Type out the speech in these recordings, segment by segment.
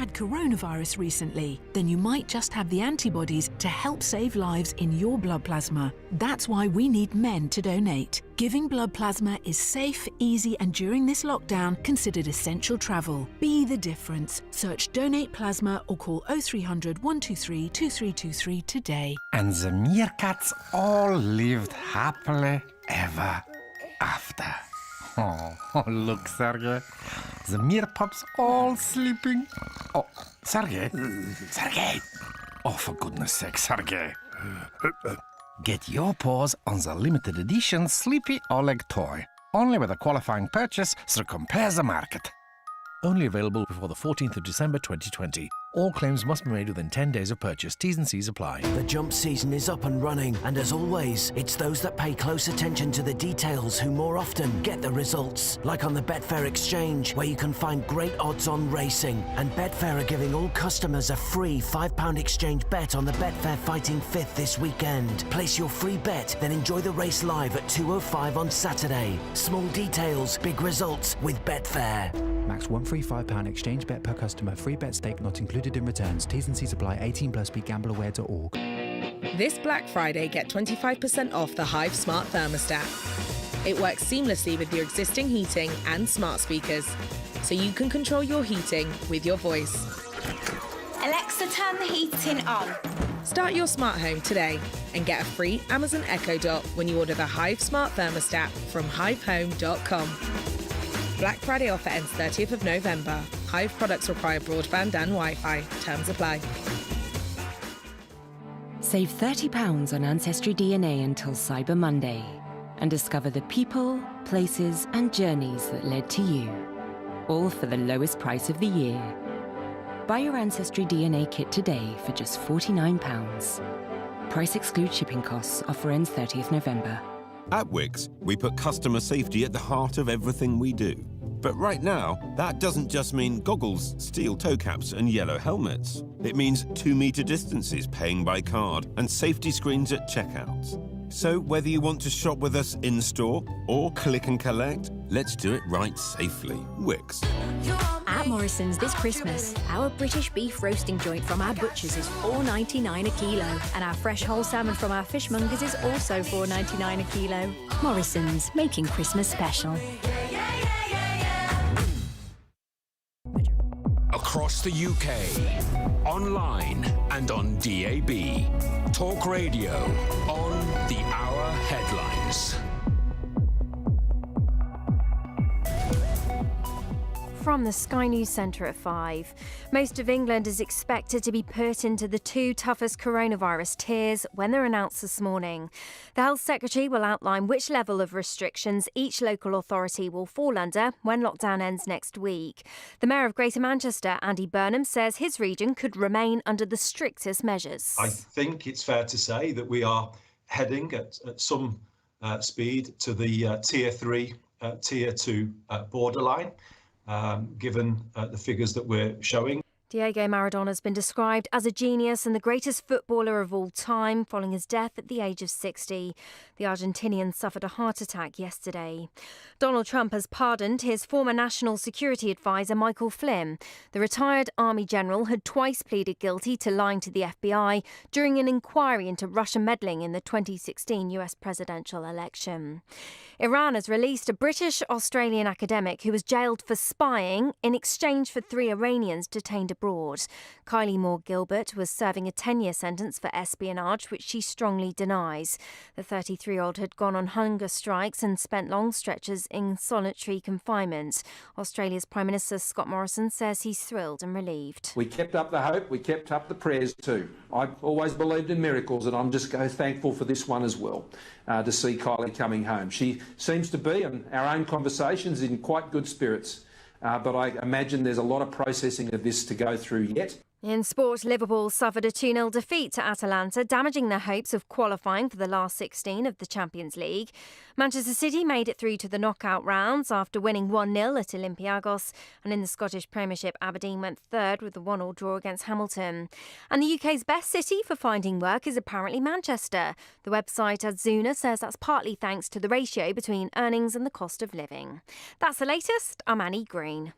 had coronavirus recently, then you might just have the antibodies to help save lives in your blood plasma. That's why we need men to donate. Giving blood plasma is safe, easy, and during this lockdown, considered essential travel. Be the difference. Search Donate Plasma or call 0300 123 2323 today. And the meerkats all lived happily ever after. Oh, look, Sergey. The meerpups all sleeping. Oh, Sergey. Sergey. Oh, for goodness sake, Sergey. Get your paws on the limited edition Sleepy Oleg toy. Only with a qualifying purchase through Compare the Market. Only available before the 14th of December 2020. All claims must be made within 10 days of purchase. T's and C's apply. The jump season is up and running, and as always, it's those that pay close attention to the details who more often get the results. Like on the Betfair Exchange, where you can find great odds on racing. And Betfair are giving all customers a free £5 exchange bet on the Betfair Fighting Fifth this weekend. Place your free bet, then enjoy the race live at 2:05 on Saturday. Small details, big results with Betfair. Max one free £5 exchange bet per customer. Free bet stake not included in returns. T's and C's apply. 18 plus. BeGambleAware.org. This Black Friday, get 25% off the Hive Smart Thermostat. It works seamlessly with your existing heating and smart speakers, so you can control your heating with your voice. Alexa, turn the heating on. Start your smart home today and get a free Amazon Echo Dot when you order the Hive Smart Thermostat from hivehome.com. Black Friday offer ends 30th of November. Hive products require broadband and Wi-Fi. Terms apply. Save £30 on Ancestry DNA until Cyber Monday and discover the people, places and journeys that led to you. All for the lowest price of the year. Buy your Ancestry DNA kit today for just £49. Price excludes shipping costs. Offer ends 30th November. At Wix, we put customer safety at the heart of everything we do. But right now, that doesn't just mean goggles, steel toe caps and yellow helmets. It means 2-metre distances paying by card and safety screens at checkouts. So whether you want to shop with us in-store or click and collect, let's do it right safely. Wix. At Morrison's this Christmas, our British beef roasting joint from our butchers is $4.99 a kilo, and our fresh whole salmon from our fishmongers is also $4.99 a kilo. Morrison's, making Christmas special. Across the UK, online and on DAB. Talk Radio on the Hour Headlines. From the Sky News Centre at 5. Most of England is expected to be put into the 2 toughest coronavirus tiers when they're announced this morning. The Health Secretary will outline which level of restrictions each local authority will fall under when lockdown ends next week. The Mayor of Greater Manchester, Andy Burnham, says his region could remain under the strictest measures. I think it's fair to say that we are heading at some speed to the Tier 3, Tier 2 borderline. Given the figures that we're showing. Diego Maradona has been described as a genius and the greatest footballer of all time following his death at the age of 60. The Argentinian suffered a heart attack yesterday. Donald Trump has pardoned his former national security advisor Michael Flynn. The retired Army general had twice pleaded guilty to lying to the FBI during an inquiry into Russian meddling in the 2016 US presidential election. Iran has released a British-Australian academic who was jailed for spying in exchange for 3 Iranians detained abroad. Kylie Moore Gilbert was serving a 10-year sentence for espionage, which she strongly denies. The 33-year-old had gone on hunger strikes and spent long stretches in solitary confinement. Australia's Prime Minister Scott Morrison says he's thrilled and relieved. We kept up the hope, we kept up the prayers too. I've always believed in miracles, and I'm just thankful for this one as well, to see Kylie coming home. She seems to be, in our own conversations, in quite good spirits. But I imagine there's a lot of processing of this to go through yet. In sport, Liverpool suffered a 2-0 defeat to Atalanta, damaging their hopes of qualifying for the last 16 of the Champions League. Manchester City made it through to the knockout rounds after winning 1-0 at Olympiacos. And in the Scottish Premiership, Aberdeen went third with a 1-1 draw against Hamilton. And the UK's best city for finding work is apparently Manchester. The website Adzuna says that's partly thanks to the ratio between earnings and the cost of living. That's the latest. I'm Annie Green.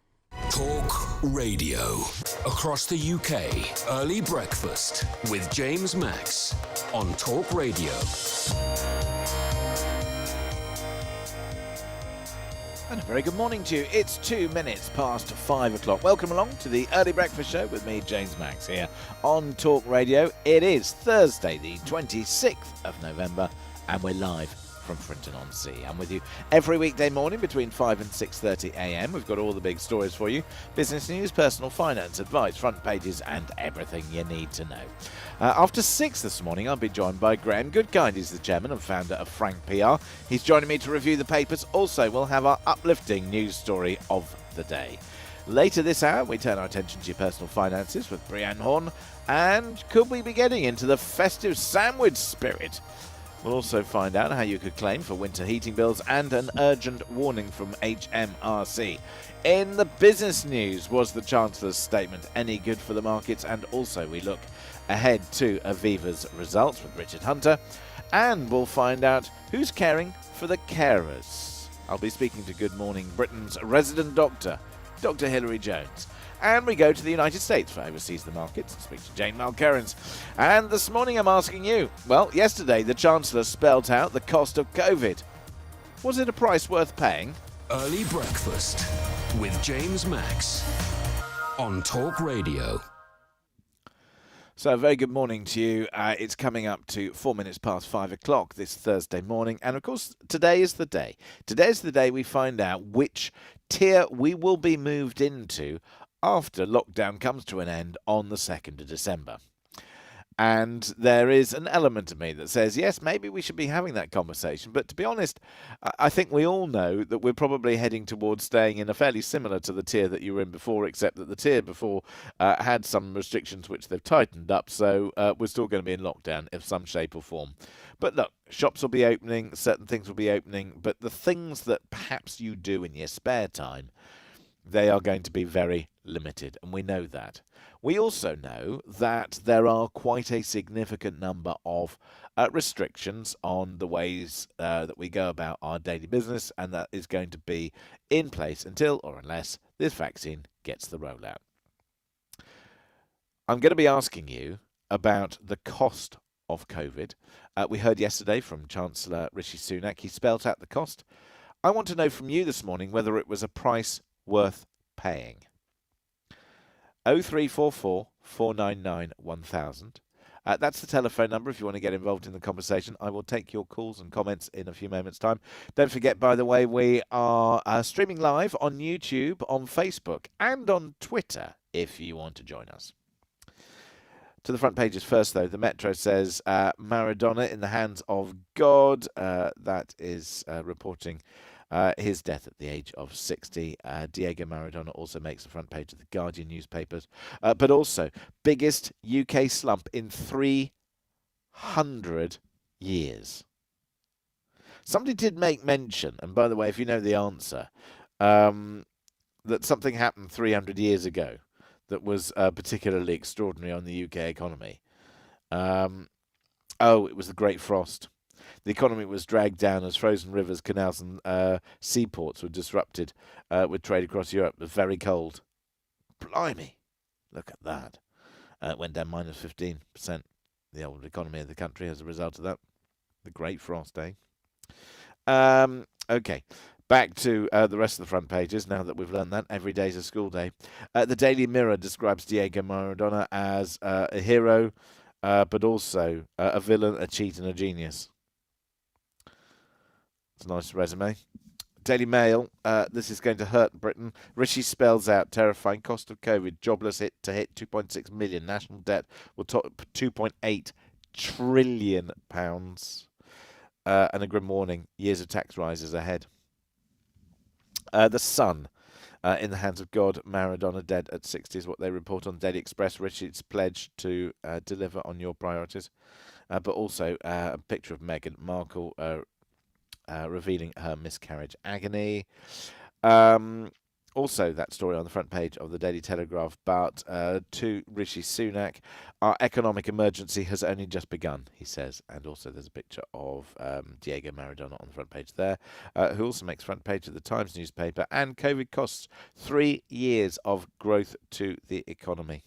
Talk Radio. Across the UK, early breakfast with James Max on Talk Radio. And a very good morning to you. It's 2 minutes past 5 o'clock. Welcome along to the Early Breakfast Show with me, James Max, here on Talk Radio. It is Thursday, the 26th of November, and we're live from Frinton-on-Sea. I'm with you every weekday morning between 5 and 6:30 a.m. We've got all the big stories for you. Business news, personal finance, advice, front pages, and everything you need to know. After 6 this morning, I'll be joined by Graham Goodkind. He's the chairman and founder of Frank PR. He's joining me to review the papers. Also, we'll have our uplifting news story of the day. Later this hour, we turn our attention to your personal finances with Brianne Horn. And could we be getting into the festive sandwich spirit? We'll also find out how you could claim for winter heating bills and an urgent warning from HMRC. In the business news, was the Chancellor's statement any good for the markets? And also we look ahead to Aviva's results with Richard Hunter. And we'll find out who's caring for the carers. I'll be speaking to Good Morning Britain's resident doctor, Dr. Hilary Jones. And we go to the United States for overseas the markets and speak to Jane Mulkerrins. And this morning I'm asking you, well, yesterday the Chancellor spelt out the cost of COVID. Was it a price worth paying? Early breakfast with James Max on Talk Radio. So, a very good morning to you. It's coming up to 4 minutes past 5 o'clock this Thursday morning. And, of course, today is the day. Today is the day we find out which tier we will be moved into after lockdown comes to an end on the 2nd of December. And there is an element of me that says, yes, maybe we should be having that conversation. But to be honest, I think we all know that we're probably heading towards staying in a fairly similar to the tier that you were in before, except that the tier before had some restrictions which they've tightened up. So we're still going to be in lockdown in some shape or form. But look, shops will be opening, certain things will be opening. But the things that perhaps you do in your spare time, they are going to be very limited, and we know that. We also know that there are quite a significant number of restrictions on the ways that we go about our daily business, and that is going to be in place until or unless this vaccine gets the rollout. I'm going to be asking you about the cost of COVID. We heard yesterday from Chancellor Rishi Sunak. He spelt out the cost. I want to know from you this morning whether it was a price worth paying. 0344 499 1000. That's the telephone number if you want to get involved in the conversation. I will take your calls and comments in a few moments' time. Don't forget, by the way, we are streaming live on YouTube, on Facebook, and on Twitter if you want to join us. To the front pages first, though. The Metro says Maradona in the hands of God. That is reporting his death at the age of 60. Diego Maradona also makes the front page of the Guardian newspapers. But also, biggest UK slump in 300 years. Somebody did make mention, and by the way, if you know the answer, that something happened 300 years ago that was particularly extraordinary on the UK economy. It was the Great Frost. The economy was dragged down as frozen rivers, canals and seaports were disrupted with trade across Europe. It was very cold. Blimey, look at that. It went down minus 15%, the old economy of the country as a result of that. The Great Frost, eh? Okay, back to the rest of the front pages now that we've learned that. Every day's a school day. The Daily Mirror describes Diego Maradona as a hero, but also a villain, a cheat and a genius. It's a nice resume. Daily Mail, this is going to hurt Britain. Rishi spells out terrifying cost of COVID. Jobless hit 2.6 million. National debt will top 2.8 trillion pounds. And a grim warning. Years of tax rises ahead. The Sun, in the hands of God. Maradona dead at 60 is what they report on Daily Express. Richard's pledge to deliver on your priorities. But also a picture of Meghan Markle revealing her miscarriage agony. Also, that story on the front page of the Daily Telegraph, but to Rishi Sunak, our economic emergency has only just begun, he says. And also there's a picture of Diego Maradona on the front page there, who also makes front page of the Times newspaper. And COVID costs 3 years of growth to the economy.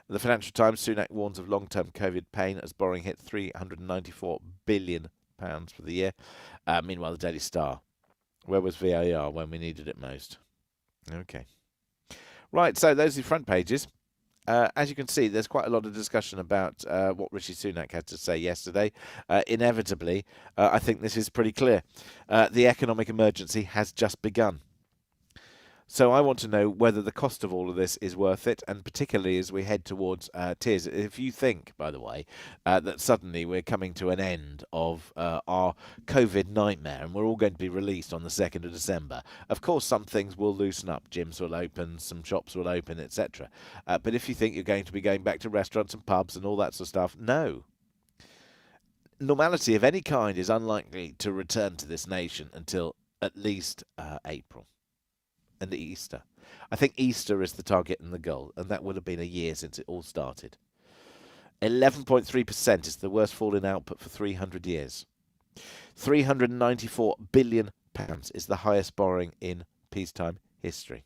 The Financial Times, Sunak warns of long-term COVID pain as borrowing hit £394 billion for the year. Meanwhile, the Daily Star, where was VAR when we needed it most? Okay. Right, so those are the front pages. As you can see, there's quite a lot of discussion about what Rishi Sunak had to say yesterday. Inevitably, I think this is pretty clear. The economic emergency has just begun. So I want to know whether the cost of all of this is worth it, and particularly as we head towards tiers. If you think, by the way, that suddenly we're coming to an end of our COVID nightmare and we're all going to be released on the 2nd of December, of course some things will loosen up. Gyms will open, some shops will open, etc. But if you think you're going to be going back to restaurants and pubs and all that sort of stuff, no. Normality of any kind is unlikely to return to this nation until at least April. And Easter. I think Easter is the target and the goal, and that would have been a year since it all started. 11.3% is the worst fall in output for 300 years. £394 billion is the highest borrowing in peacetime history.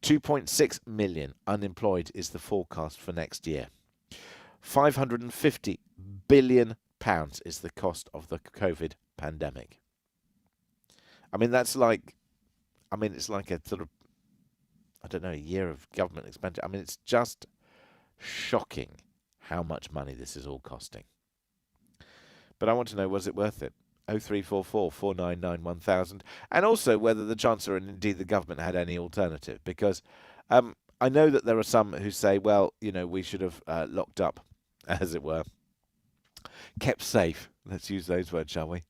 2.6 million unemployed is the forecast for next year. £550 billion is the cost of the COVID pandemic. I mean, it's like a sort of, I don't know, a year of government expenditure. I mean, it's just shocking how much money this is all costing. But I want to know, was it worth it? 0344 499 1000. And also whether the Chancellor and indeed the government had any alternative. Because I know that there are some who say, well, we should have locked up, as it were, kept safe. Let's use those words, shall we?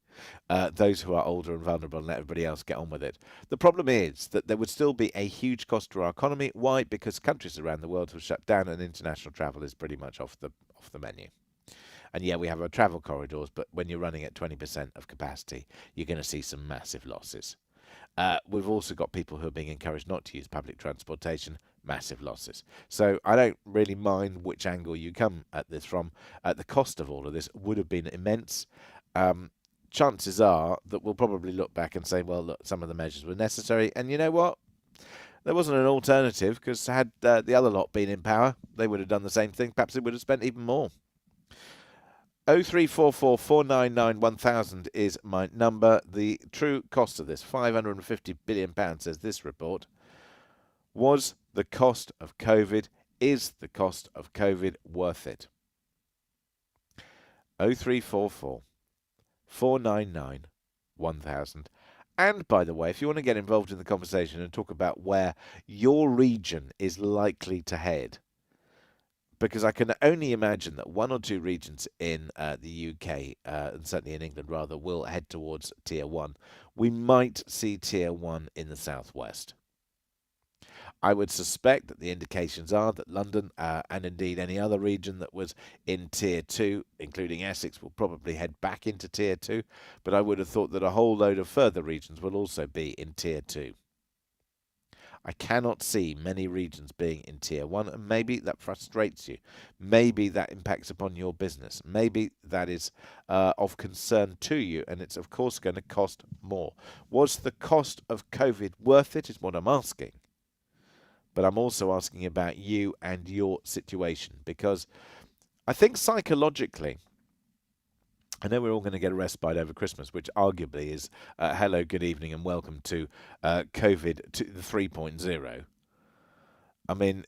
Those who are older and vulnerable, and let everybody else get on with it. The problem is that there would still be a huge cost to our economy. Why? Because countries around the world have shut down and international travel is pretty much off the menu. And yeah, we have our travel corridors, but when you're running at 20% of capacity, you're going to see some massive losses. We've also got people who are being encouraged not to use public transportation, massive losses. So I don't really mind which angle you come at this from. The cost of all of this would have been immense. Chances are that we'll probably look back and say, well, look, some of the measures were necessary. And you know what? There wasn't an alternative, because had the other lot been in power, they would have done the same thing. Perhaps they would have spent even more. 0344 499 1000 is my number. The true cost of this, £550 billion, says this report. Was the cost of COVID, is the cost of COVID worth it? 0344 499 1000. And by the way, if you want to get involved in the conversation and talk about where your region is likely to head, because I can only imagine that one or two regions in the UK, and certainly in England rather, will head towards Tier 1. We might see Tier 1 in the southwest. I would suspect that the indications are that London, and indeed any other region that was in Tier 2, including Essex, will probably head back into Tier 2, but I would have thought that a whole load of further regions will also be in Tier 2. I cannot see many regions being in Tier 1, and maybe that frustrates you. Maybe that impacts upon your business. Maybe that is of concern to you, and it's of course going to cost more. Was the cost of COVID worth it, is what I'm asking. But I'm also asking about you and your situation, because I think psychologically, I know we're all going to get a respite over Christmas, which arguably is hello, good evening, and welcome to COVID to the 3.0. I mean,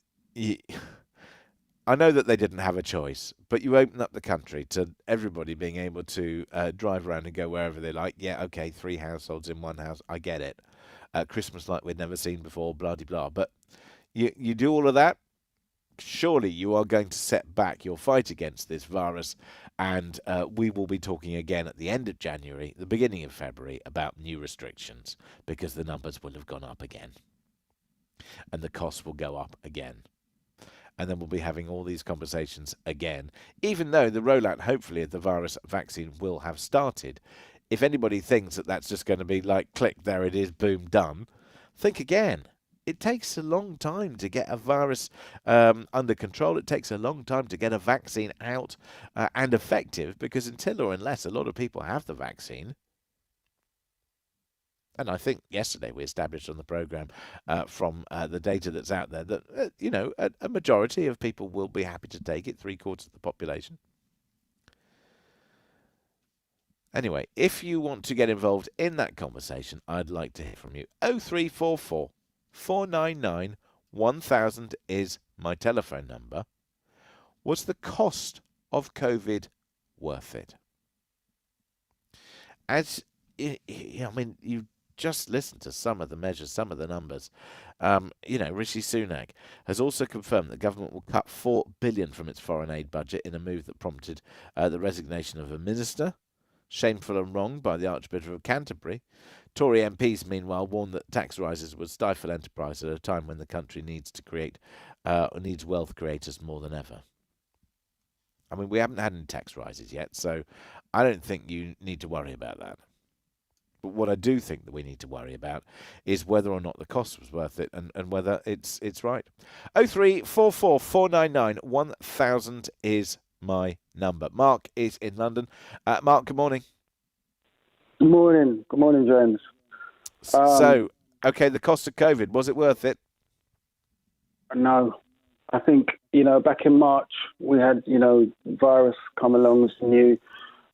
I know that they didn't have a choice, but you open up the country to everybody being able to drive around and go wherever they like. Yeah, okay, 3 households in one house, I get it. Christmas like we'd never seen before, blah-de-blah. But you do all of that, surely you are going to set back your fight against this virus, and we will be talking again at the end of January, the beginning of February, about new restrictions, because the numbers will have gone up again, and the costs will go up again. And then we'll be having all these conversations again, even though the rollout, hopefully, of the virus vaccine will have started. If anybody thinks that that's just going to be like, click, there it is, boom, done, think again. it takes a long time to get a virus under control. It takes a long time to get a vaccine out and effective, because until or unless a lot of people have the vaccine. And I think yesterday we established on the programme from the data that's out there that, a majority of people will be happy to take it, 3/4 of the population. Anyway, if you want to get involved in that conversation, I'd like to hear from you. 0344 499 1000 is my telephone number. Was the cost of COVID worth it? You just listen to some of the measures, some of the numbers. Rishi Sunak has also confirmed that the government will cut $4 billion from its foreign aid budget in a move that prompted the resignation of a minister. Shameful and wrong by the Archbishop of Canterbury. Tory MPs, meanwhile, warned that tax rises would stifle enterprise at a time when the country needs wealth creators more than ever. I mean, we haven't had any tax rises yet, so I don't think you need to worry about that. But what I do think that we need to worry about is whether or not the cost was worth it, and whether it's right. 0344 499 1000 is my number. Mark is in London. Mark, good morning. Good morning. Good morning, James. The cost of COVID, was it worth it? No. I think, back in March, we had, virus come along as new.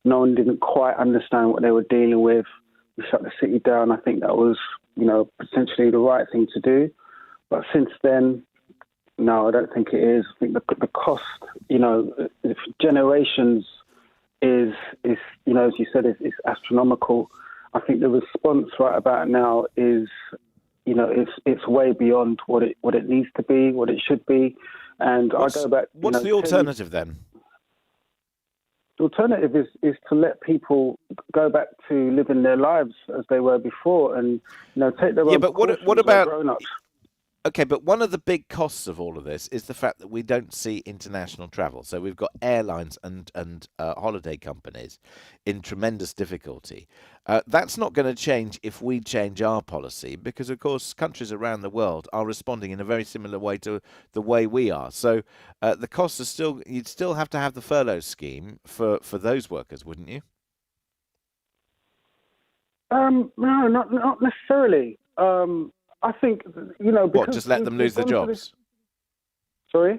No one didn't quite understand what they were dealing with. We shut the city down. I think that was, potentially the right thing to do. But since then, no, I don't think it is. I think the cost, generations is as you said, is astronomical. I think the response right about now is, it's way beyond what it needs to be, what it should be. And I go back. What's the alternative then? The alternative is to let people go back to living their lives as they were before, and take their own. Yeah, but what about grown-ups. Okay, but one of the big costs of all of this is the fact that we don't see international travel. So we've got airlines and holiday companies in tremendous difficulty. That's not going to change if we change our policy, because, of course, countries around the world are responding in a very similar way to the way we are. So the costs are still, you'd still have to have the furlough scheme for those workers, wouldn't you? No, not necessarily. I think, because... What, just let them lose their jobs? Sorry?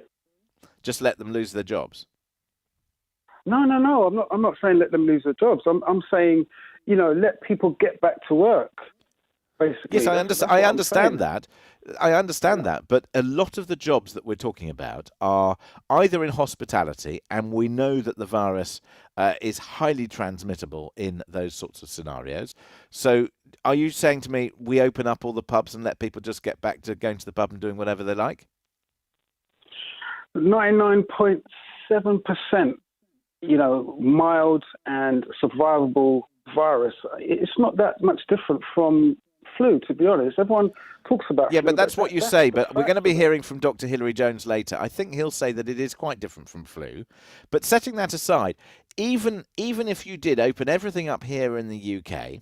Just let them lose their jobs? No. I'm not saying let them lose their jobs. I'm saying, let people get back to work, basically. Yes, I understand that. I understand that. But a lot of the jobs that we're talking about are either in hospitality, and we know that the virus is highly transmittable in those sorts of scenarios. So are you saying to me we open up all the pubs and let people just get back to going to the pub and doing whatever they like? 99.7%, mild and survivable virus. It's not that much different from flu, to be honest. Everyone talks about flu, but that's what you say. But we're going to be hearing from Dr. Hilary Jones later. I think he'll say that it is quite different from flu. But setting that aside, even if you did open everything up here in the UK,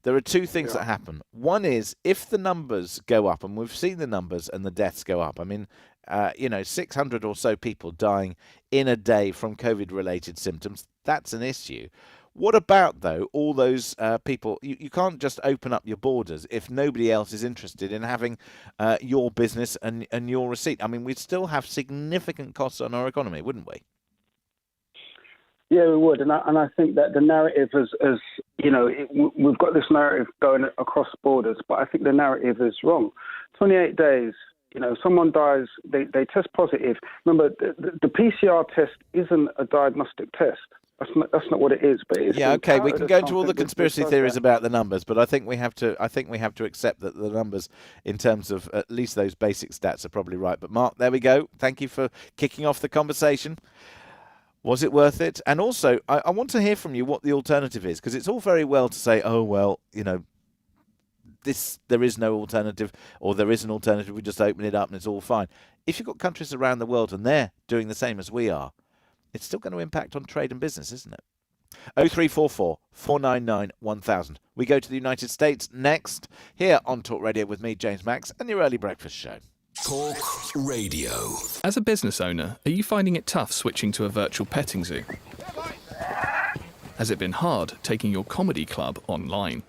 there are two things that happen. One is, if the numbers go up, and we've seen the numbers and the deaths go up. I mean, 600 or so people dying in a day from COVID-related symptoms. That's an issue. What about, though, all those people? You can't just open up your borders if nobody else is interested in having your business and your receipt. I mean, we'd still have significant costs on our economy, wouldn't we? Yeah, we would. And I think that the narrative is we've got this narrative going across borders, but I think the narrative is wrong. 28 days, someone dies, they test positive. Remember, the PCR test isn't a diagnostic test. That's not what it is. But it's okay. We can go into all the conspiracy theories about the numbers, but I think we have to accept that the numbers, in terms of at least those basic stats, are probably right. But Mark, there we go. Thank you for kicking off the conversation. Was it worth it? And also, I want to hear from you what the alternative is, because it's all very well to say, oh well, there is no alternative, or there is an alternative. We just open it up and it's all fine. If you've got countries around the world and they're doing the same as we are, it's still going to impact on trade and business, isn't it? 0344 499 1000. We go to the United States next, here on Talk Radio with me, James Max, and your early breakfast show. Talk Radio. As a business owner, are you finding it tough switching to a virtual petting zoo? Has it been hard taking your comedy club online?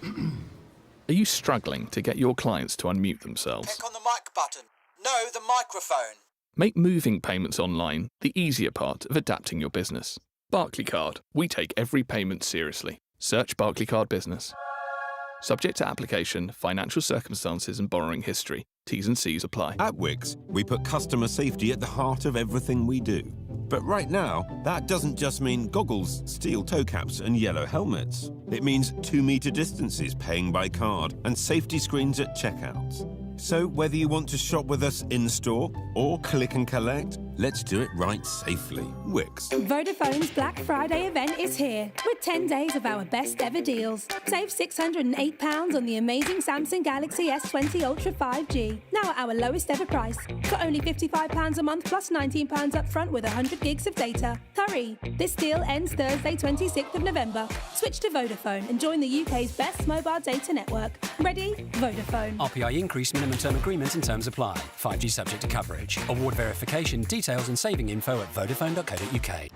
Are you struggling to get your clients to unmute themselves? Click on the mic button. No, the microphone. Make moving payments online the easier part of adapting your business. Barclaycard. We take every payment seriously. Search Barclaycard Business. Subject to application, financial circumstances and borrowing history. T's and C's apply. At Wix, we put customer safety at the heart of everything we do. But right now, that doesn't just mean goggles, steel toe caps and yellow helmets. It means 2 metre distances paying by card and safety screens at checkouts. So whether you want to shop with us in-store or click and collect, let's do it right safely. Wix. Vodafone's Black Friday event is here with 10 days of our best ever deals. Save £608 on the amazing Samsung Galaxy S20 Ultra 5G. Now at our lowest ever price. For only £55 a month plus £19 up front with 100 gigs of data. Hurry! This deal ends Thursday 26th of November. Switch to Vodafone and join the UK's best mobile data network. Ready? Vodafone. RPI increase, minimum term agreement and terms apply. 5G subject to coverage. Award verification, details and saving info at vodafone.co.uk.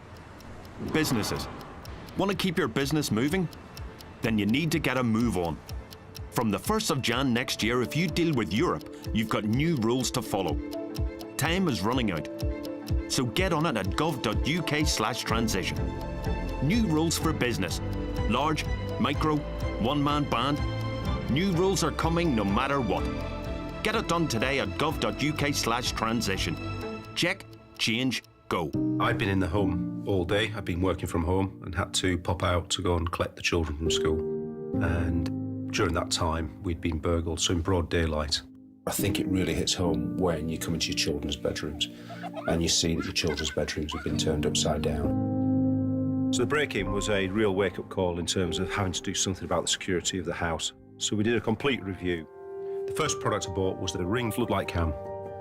Businesses. Want to keep your business moving? Then you need to get a move on. From the 1st of Jan next year, if you deal with Europe, you've got new rules to follow. Time is running out. So get on it at gov.uk/transition. New rules for business. Large, micro, one-man band. New rules are coming no matter what. Get it done today at gov.uk/transition. Check, change, go. I've been in the home all day. I've been working from home and had to pop out to go and collect the children from school. And during that time, we'd been burgled, so in broad daylight. I think it really hits home when you come into your children's bedrooms and you see that your children's bedrooms have been turned upside down. So the break-in was a real wake-up call in terms of having to do something about the security of the house. So we did a complete review. The first product I bought was the Ring floodlight cam,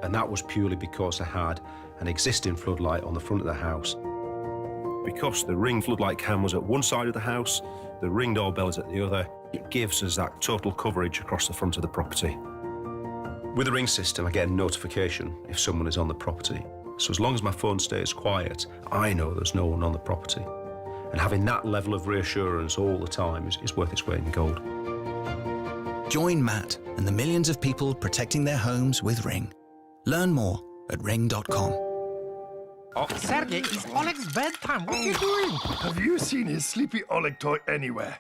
and that was purely because I had an existing floodlight on the front of the house. Because the Ring floodlight cam was at one side of the house, the Ring doorbell is at the other, it gives us that total coverage across the front of the property. With the Ring system, I get a notification if someone is on the property. So as long as my phone stays quiet, I know there's no one on the property. And having that level of reassurance all the time is worth its weight in gold. Join Matt and the millions of people protecting their homes with Ring. Learn more at ring.com. Oh, Sergey, it's Oleg's bedtime. What are you doing? Have you seen his sleepy Oleg toy anywhere?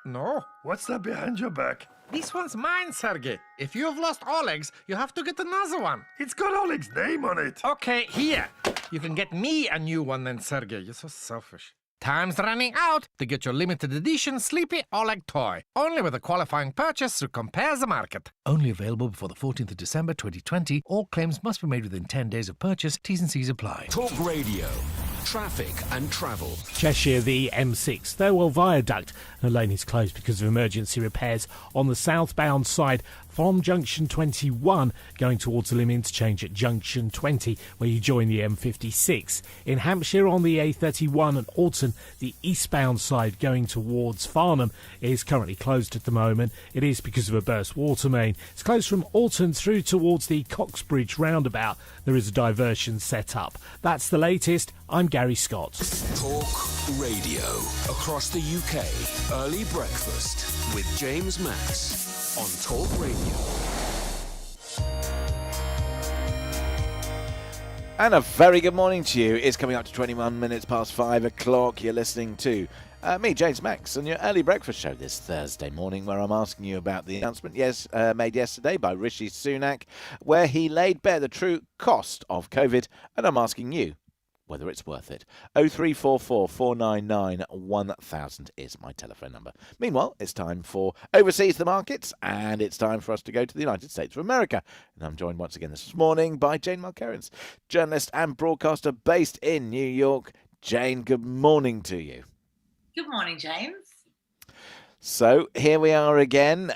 No. What's that behind your back? This one's mine, Sergey. If you've lost Oleg's, you have to get another one. It's got Oleg's name on it. Okay, here. You can get me a new one then, Sergey. You're so selfish. Time's running out to get your limited edition Sleepy Oleg toy. Only with a qualifying purchase to compare the market. Only available before the 14th of December 2020. All claims must be made within 10 days of purchase. T's and C's apply. Talk Radio. Traffic and travel. Cheshire, the M6 Thirlwell Viaduct. The lane is closed because of emergency repairs on the southbound side from junction 21 going towards the Lim interchange at junction 20 where you join the M56. In Hampshire on the A31 at Alton, the eastbound side going towards Farnham is currently closed at the moment. It is because of a burst water main. It's closed from Alton through towards the Coxbridge roundabout. There is a diversion set up. That's the latest. I'm Gary Scott. Talk Radio. Across the UK. Early breakfast with James Max on Talk Radio. And a very good morning to you. It's coming up to 21 minutes past 5 o'clock. You're listening to me, James Max, and your early breakfast show this Thursday morning, where I'm asking you about the announcement made yesterday by Rishi Sunak, where he laid bare the true cost of COVID, and I'm asking you whether it's worth it. 0344 499 1000 is my telephone number. Meanwhile, it's time for Overseas the Markets, and it's time for us to go to the United States of America. And I'm joined once again this morning by Jane Mulkerrins, journalist and broadcaster based in New York. Jane, good morning to you. Good morning, James. So here we are again.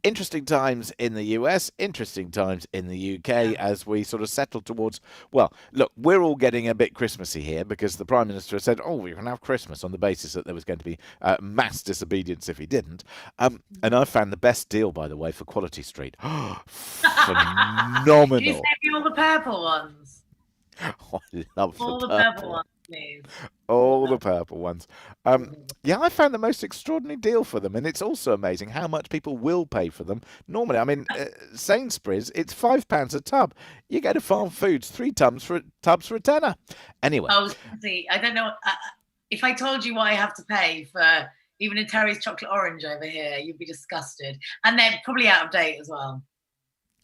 Interesting times in the US, interesting times in the UK as we sort of settle towards, well, look, we're all getting a bit Christmassy here because the Prime Minister said, oh, we can have Christmas on the basis that there was going to be mass disobedience if he didn't. And I found the best deal, by the way, for Quality Street. Phenomenal. Can you save me all the purple ones? Oh, I love All the the purple ones, please. All the purple ones. Yeah, I found the most extraordinary deal for them, and it's also amazing how much people will pay for them. Normally, I mean, Sainsbury's, it's £5 a tub. You go to Farm Foods, 3 tubs for a tenner. Anyway. Oh, see, I don't know. If I told you what I have to pay for even a Terry's chocolate orange over here, you'd be disgusted. And they're probably out of date as well.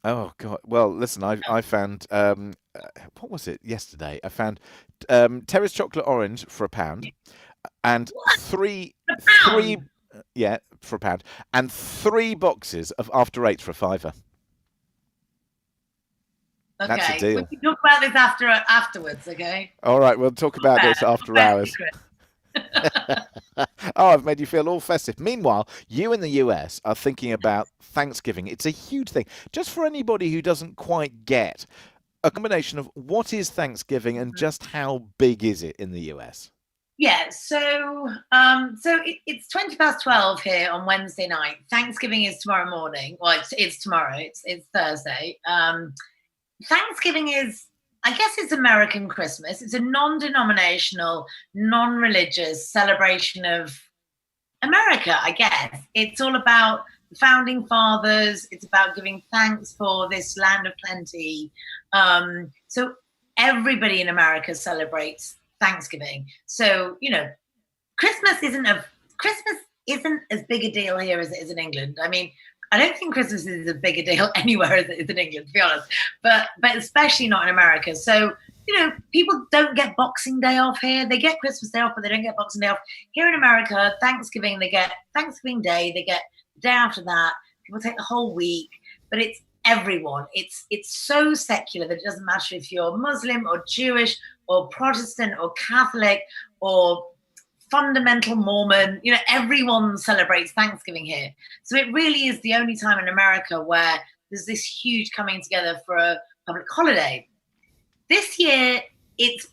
Oh God! Well, listen, I found what was it yesterday? I found Terrace chocolate orange for £1, and three yeah for £1, and 3 boxes of After Eight for a £5. Okay, That's a deal. we can talk about this afterwards. Okay. All right, we'll talk about this after hours. Oh, I've made you feel all festive. Meanwhile, you in the US are thinking about Thanksgiving. It's a huge thing. Just for anybody who doesn't quite get a combination of what is Thanksgiving and just how big is it in the US? Yeah, so it's 12:20 here on Wednesday night. Thanksgiving is tomorrow morning. Well, it's tomorrow. It's Thursday. Thanksgiving is, I guess, it's American Christmas. It's a non-denominational, non-religious celebration of America, I guess. It's all about the founding fathers. It's about giving thanks for this land of plenty. So everybody in America celebrates Thanksgiving. So, you know, Christmas isn't as big a deal here as it is in England. I mean, I don't think Christmas is as big a deal anywhere as it is in England, to be honest, but especially not in America. So, you know, people don't get Boxing Day off here. They get Christmas Day off, but they don't get Boxing Day off. Here in America, Thanksgiving, they get Thanksgiving Day, they get the day after that. People take the whole week, but it's everyone. It's so secular that it doesn't matter if you're Muslim or Jewish or Protestant or Catholic or fundamental Mormon, you know, everyone celebrates Thanksgiving here. So it really is the only time in America where there's this huge coming together for a public holiday. This year, it's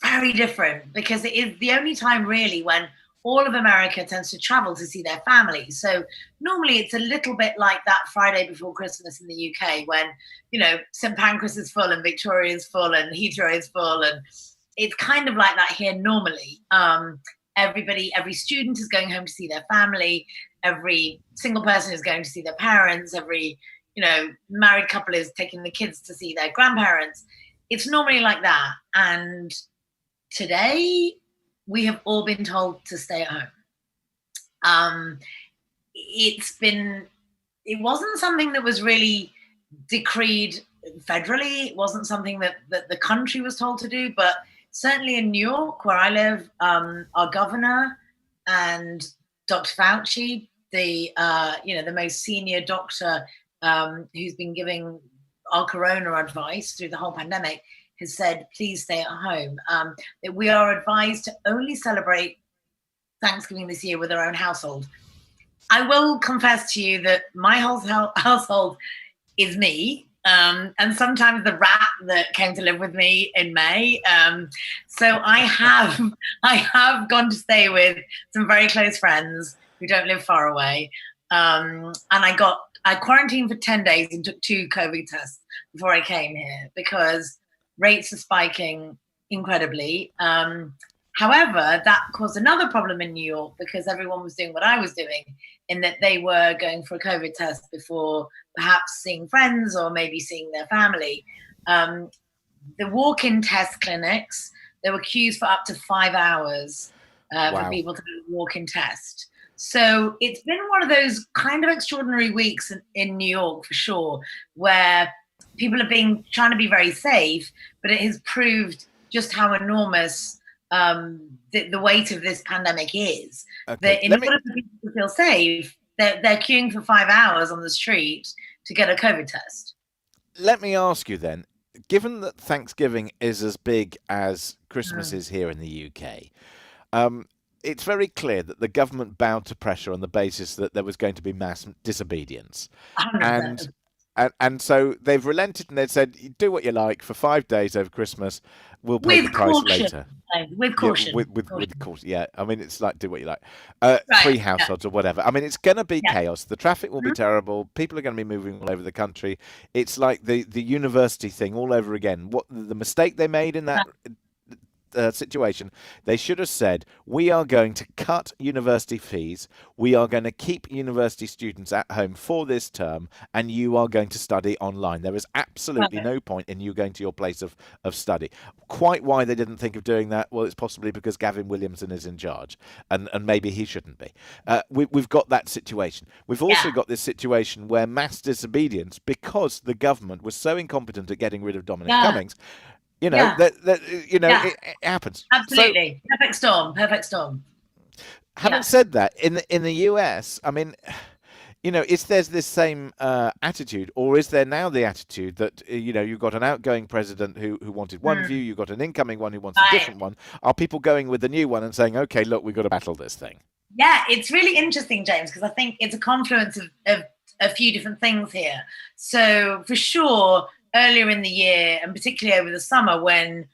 very different because it is the only time really when all of America tends to travel to see their families. So normally it's a little bit like that Friday before Christmas in the UK when, you know, St. Pancras is full and Victoria is full and Heathrow is full, and it's kind of like that here normally. Every student is going home to see their family. Every single person is going to see their parents. Every, you know, married couple is taking the kids to see their grandparents. It's normally like that. And today we have all been told to stay at home. It wasn't something that was really decreed federally. It wasn't something that the country was told to do, but certainly in New York, where I live, our governor and Dr. Fauci, the most senior doctor who's been giving our corona advice through the whole pandemic, has said, please stay at home. That we are advised to only celebrate Thanksgiving this year with our own household. I will confess to you that my whole household is me. And sometimes the rat that came to live with me in May. So I have gone to stay with some very close friends who don't live far away. And I quarantined for 10 days and took 2 COVID tests before I came here because rates are spiking incredibly. However, that caused another problem in New York because everyone was doing what I was doing, in that they were going for a COVID test before perhaps seeing friends or maybe seeing their family. The walk-in test clinics, there were queues for up to 5 hours for people to do a walk-in test. So it's been one of those kind of extraordinary weeks in New York for sure, where people have been trying to be very safe, but it has proved just how enormous the weight of this pandemic is. Okay. That in order for people to feel safe, they're queuing for 5 hours on the street to get a COVID test. Let me ask you then, given that Thanksgiving is as big as Christmas is here in the UK, it's very clear that the government bowed to pressure on the basis that there was going to be mass disobedience. 100%. And so they've relented and they've said, do what you like for 5 days over Christmas. We'll pay the price later. With caution. Yeah, with caution. Yeah, I mean, it's like do what you like. Right, Free households or whatever. I mean, it's going to be Yeah. chaos. The traffic will be terrible. People are going to be moving all over the country. It's like the university thing all over again. What the mistake they made in that situation, they should have said, we are going to cut university fees, we are going to keep university students at home for this term, and you are going to study online. There is absolutely no point in you going to your place of study. Quite why they didn't think of doing that, well, it's possibly because Gavin Williamson is in charge, and maybe he shouldn't be. We've got that situation. We've also got this situation where mass disobedience, because the government was so incompetent at getting rid of Dominic Cummings, it happens. Absolutely. So, perfect storm. Having said that, in the US, I mean, there's this same attitude, or is there now the attitude that, you've got an outgoing president who wanted one view, you've got an incoming one who wants a different one. Are people going with the new one and saying, okay, look, we've got to battle this thing? Yeah, it's really interesting, James, because I think it's a confluence of a few different things here. So for sure, earlier in the year, and particularly over the summer when,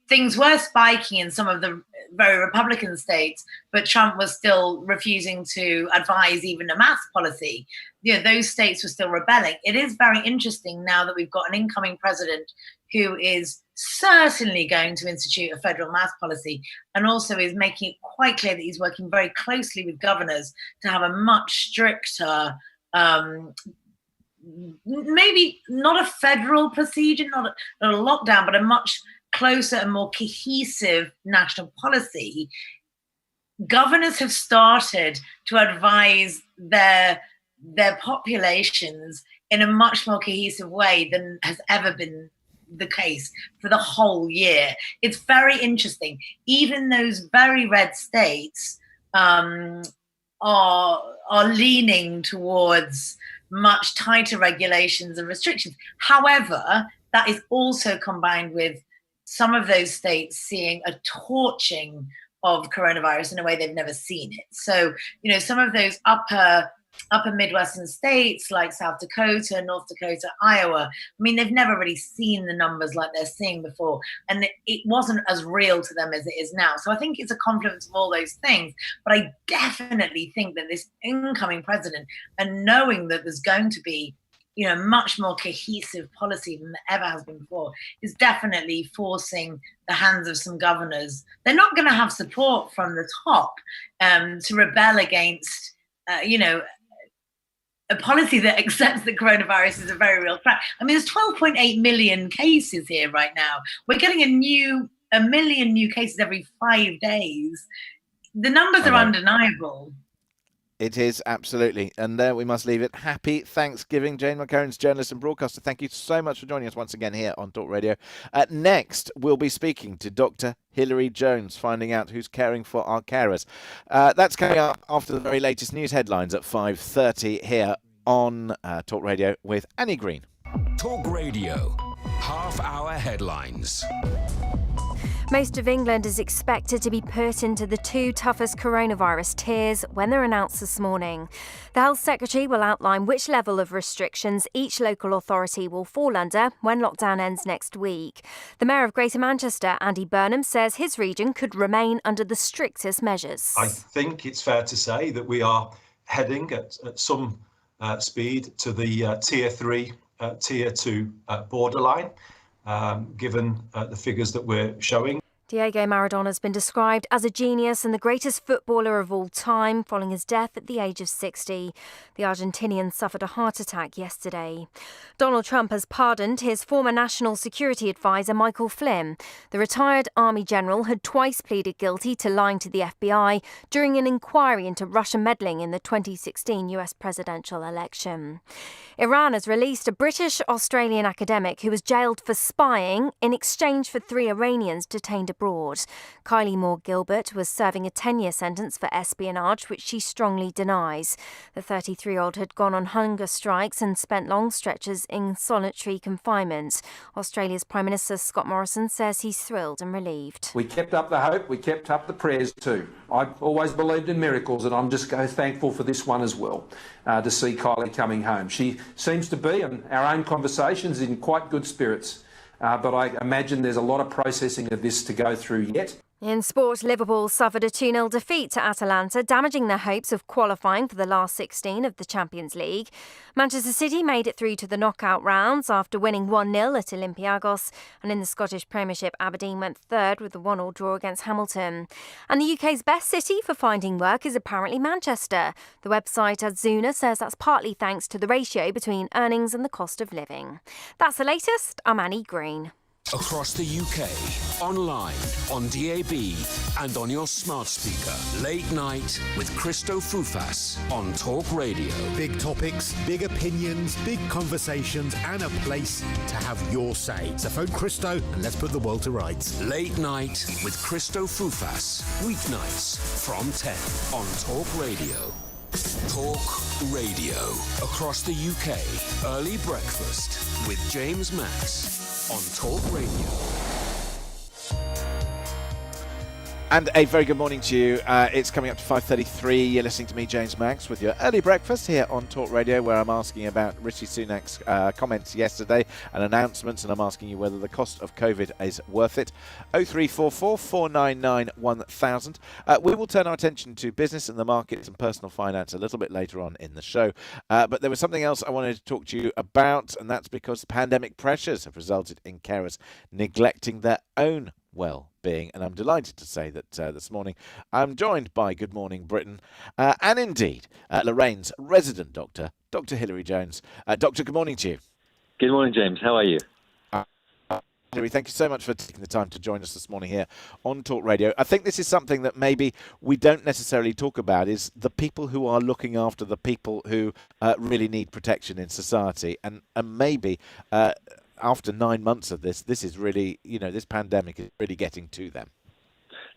things were spiking in some of the very Republican states, but Trump was still refusing to advise even a mask policy. Those states were still rebelling. It is very interesting now that we've got an incoming president who is certainly going to institute a federal mask policy, and also is making it quite clear that he's working very closely with governors to have a much stricter, maybe not a federal procedure, not a lockdown, but a much closer and more cohesive national policy. Governors have started to advise their populations in a much more cohesive way than has ever been the case for the whole year. It's very interesting. Even those very red states are leaning towards much tighter regulations and restrictions. However, that is also combined with some of those states seeing a torching of coronavirus in a way they've never seen it. So, some of those upper Midwestern states like South Dakota, North Dakota, Iowa, I mean, they've never really seen the numbers like they're seeing before. And it wasn't as real to them as it is now. So I think it's a confluence of all those things. But I definitely think that this incoming president, and knowing that there's going to be much more cohesive policy than there ever has been before, is definitely forcing the hands of some governors. They're not going to have support from the top to rebel against, a policy that accepts that coronavirus is a very real threat. I mean, there's 12.8 million cases here right now. We're getting a million new cases every 5 days. The numbers are undeniable. It is, absolutely. And there we must leave it. Happy Thanksgiving. Jane McCurran's journalist and broadcaster. Thank you so much for joining us once again here on Talk Radio. Next, we'll be speaking to Dr. Hilary Jones, finding out who's caring for our carers. That's coming up after the very latest news headlines at 5:30 here on Talk Radio with Annie Green. Talk Radio. Half-hour headlines. Most of England is expected to be put into the 2 toughest coronavirus tiers when they're announced this morning. The Health Secretary will outline which level of restrictions each local authority will fall under when lockdown ends next week. The Mayor of Greater Manchester, Andy Burnham, says his region could remain under the strictest measures. I think it's fair to say that we are heading at some speed to the Tier 3, Tier 2 borderline. Given the figures that we're showing. Diego Maradona has been described as a genius and the greatest footballer of all time following his death at the age of 60. The Argentinian suffered a heart attack yesterday. Donald Trump has pardoned his former national security advisor Michael Flynn. The retired Army general had twice pleaded guilty to lying to the FBI during an inquiry into Russian meddling in the 2016 US presidential election. Iran has released a British-Australian academic who was jailed for spying in exchange for 3 Iranians detained abroad. Kylie Moore Gilbert was serving a 10-year sentence for espionage, which she strongly denies. The 33-year-old had gone on hunger strikes and spent long stretches in solitary confinement. Australia's Prime Minister Scott Morrison says he's thrilled and relieved. We kept up the hope, we kept up the prayers too. I've always believed in miracles, and I'm just thankful for this one as well, to see Kylie coming home. She seems to be, in our own conversations, in quite good spirits, but I imagine there's a lot of processing of this to go through yet. In sport, Liverpool suffered a 2-0 defeat to Atalanta, damaging their hopes of qualifying for the last 16 of the Champions League. Manchester City made it through to the knockout rounds after winning 1-0 at Olympiacos. And in the Scottish Premiership, Aberdeen went third with the 1-1 draw against Hamilton. And the UK's best city for finding work is apparently Manchester. The website Adzuna says that's partly thanks to the ratio between earnings and the cost of living. That's the latest. I'm Annie Green. Across the UK, online, on DAB, and on your smart speaker. Late Night with Christo Fufas on Talk Radio. Big topics, big opinions, big conversations, and a place to have your say. So phone Christo and let's put the world to rights. Late Night with Christo Fufas. Weeknights from 10 on Talk Radio. Talk Radio. Across the UK, early breakfast with James Max on Talk Radio. And a very good morning to you. It's coming up to 5:33. You're listening to me, James Max, with your early breakfast here on Talk Radio, where I'm asking about Rishi Sunak's comments yesterday and announcements, and I'm asking you whether the cost of COVID is worth it. 0344 499 1000. We will turn our attention to business and the markets and personal finance a little bit later on in the show. But there was something else I wanted to talk to you about, and that's because pandemic pressures have resulted in carers neglecting their own well-being, and I'm delighted to say that this morning I'm joined by Good Morning Britain and indeed Lorraine's resident doctor, Dr. Hilary Jones. Doctor, good morning to you. Good morning, James. How are you? Hilary, thank you so much for taking the time to join us this morning here on Talk Radio. I think this is something that maybe we don't necessarily talk about, is the people who are looking after the people who really need protection in society, and maybe after 9 months of this is really, this pandemic is really getting to them.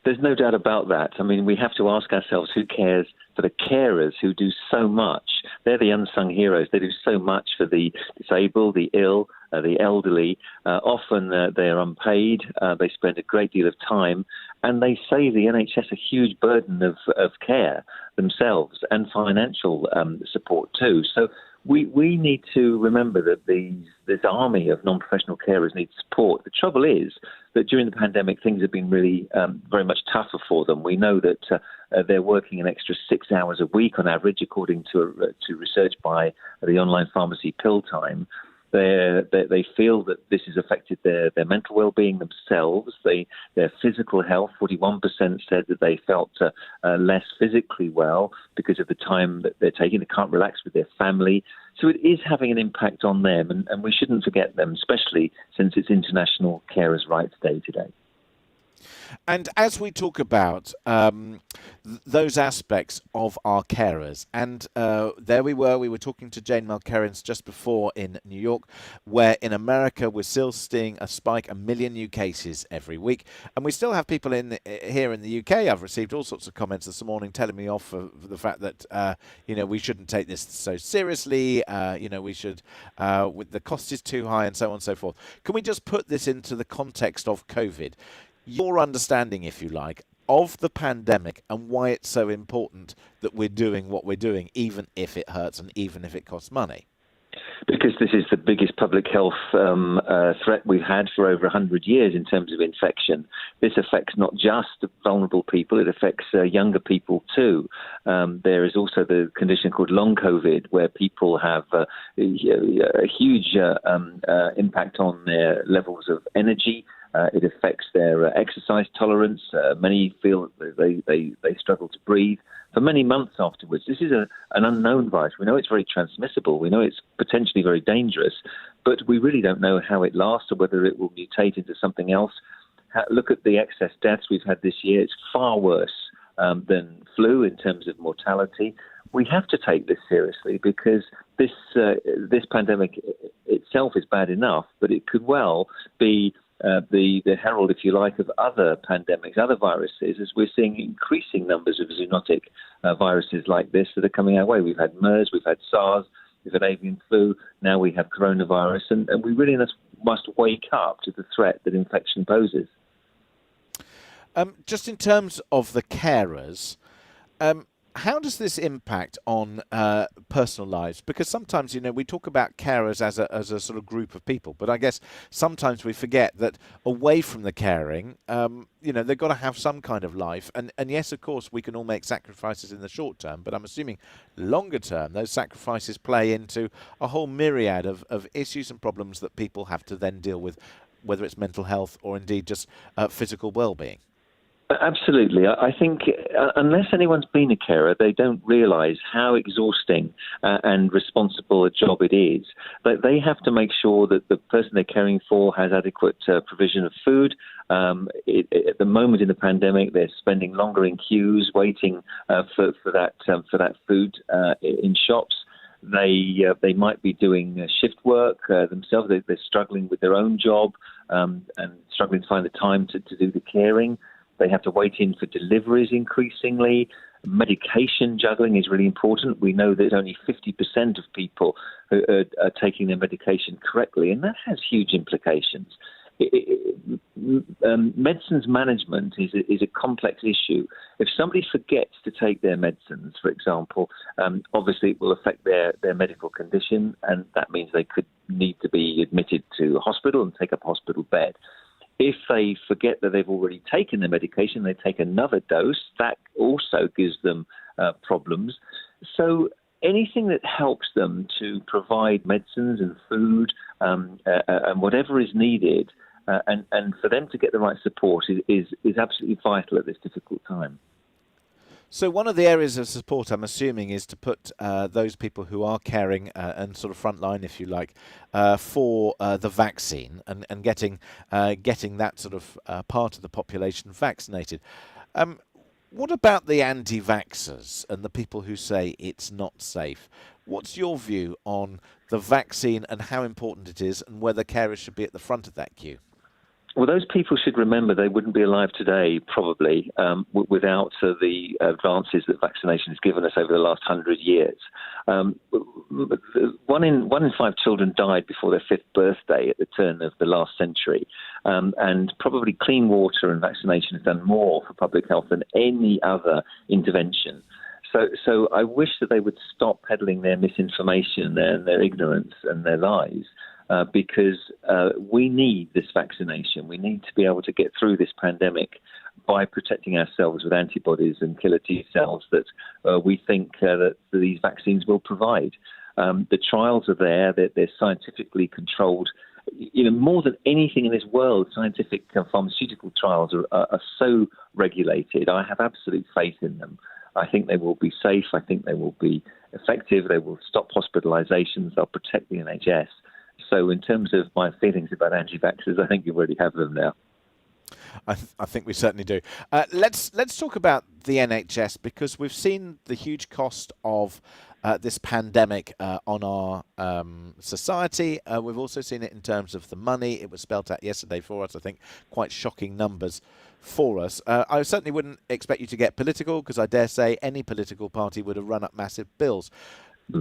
There's no doubt about that. I mean, we have to ask ourselves who cares for the carers who do so much. They're the unsung heroes. They do so much for the disabled, the ill, the elderly. Often they are unpaid. They spend a great deal of time, and they save the NHS a huge burden of care themselves and financial support too. So we need to remember that this army of non-professional carers need support. The trouble is that during the pandemic, things have been really very much tougher for them. We know that they're working an extra 6 hours a week on average, according to research by the online pharmacy Pill Time. They feel that this has affected their mental well-being themselves, their physical health. 41% said that they felt less physically well because of the time that they're taking. They can't relax with their family. So it is having an impact on them, and we shouldn't forget them, especially since it's International Carers' Rights Day today. And as we talk about those aspects of our carers, and there we were talking to Jane Mulkerrins just before in New York, where in America we're still seeing a spike, 1 million new cases every week, and we still have people here in the UK. I've received all sorts of comments this morning telling me off for the fact that we shouldn't take this so seriously. We should, with the cost is too high, and so on and so forth. Can we just put this into the context of COVID? Your understanding, if you like, of the pandemic and why it's so important that we're doing what we're doing, even if it hurts and even if it costs money. Because this is the biggest public health threat we've had for over 100 years in terms of infection. This affects not just vulnerable people, it affects younger people too. There is also the condition called long COVID, where people have a huge impact on their levels of energy. It affects their exercise tolerance. Many feel that they struggle to breathe for many months afterwards. This is an unknown virus. We know it's very transmissible. We know it's potentially very dangerous, but we really don't know how it lasts or whether it will mutate into something else. Look at the excess deaths we've had this year. It's far worse than flu in terms of mortality. We have to take this seriously because this pandemic itself is bad enough, but it could well be the herald, if you like, of other pandemics, other viruses, as we're seeing increasing numbers of zoonotic viruses like this that are coming our way. We've had MERS, we've had SARS, we've had avian flu, now we have coronavirus, and we really must wake up to the threat that infection poses. Just in terms of the carers, how does this impact on personal lives? Because sometimes, we talk about carers as a sort of group of people, but I guess sometimes we forget that away from the caring, they've got to have some kind of life. And yes, of course, we can all make sacrifices in the short term, but I'm assuming longer term, those sacrifices play into a whole myriad of issues and problems that people have to then deal with, whether it's mental health or indeed just physical well-being. Absolutely. I think unless anyone's been a carer, they don't realise how exhausting and responsible a job it is. But they have to make sure that the person they're caring for has adequate provision of food. At the moment in the pandemic, they're spending longer in queues, waiting for that food in shops. They might be doing shift work themselves. They're struggling with their own job and struggling to find the time to do the caring. They have to wait in for deliveries increasingly. Medication juggling is really important. We know that only 50% of people who are taking their medication correctly, and that has huge implications. Medicines management is a complex issue. If somebody forgets to take their medicines, for example, obviously it will affect their medical condition, and that means they could need to be admitted to a hospital and take up a hospital bed. If they forget that they've already taken their medication, they take another dose, that also gives them problems. So anything that helps them to provide medicines and food and whatever is needed and for them to get the right support is absolutely vital at this difficult time. So one of the areas of support, I'm assuming, is to put those people who are caring and sort of frontline, if you like, for the vaccine and getting that sort of part of the population vaccinated. What about the anti-vaxxers and the people who say it's not safe? What's your view on the vaccine and how important it is and whether carers should be at the front of that queue? Well, those people should remember they wouldn't be alive today, probably, without the advances that vaccination has given us over the last 100 years. One in 5 children died before their 5th birthday at the turn of the last century. And probably clean water and vaccination has done more for public health than any other intervention. So I wish that they would stop peddling their misinformation, their ignorance and their lies. Because we need this vaccination. We need to be able to get through this pandemic by protecting ourselves with antibodies and killer T cells that we think that these vaccines will provide. The trials are there. They're scientifically controlled. More than anything in this world, scientific pharmaceutical trials are so regulated. I have absolute faith in them. I think they will be safe. I think they will be effective. They will stop hospitalizations. They'll protect the NHS. So in terms of my feelings about anti-vaxxers, I think you already have them now. I think we certainly do. Let's talk about the NHS, because we've seen the huge cost of this pandemic on our society. We've also seen it in terms of the money. It was spelt out yesterday for us, I think, quite shocking numbers for us. I certainly wouldn't expect you to get political, because I dare say any political party would have run up massive bills.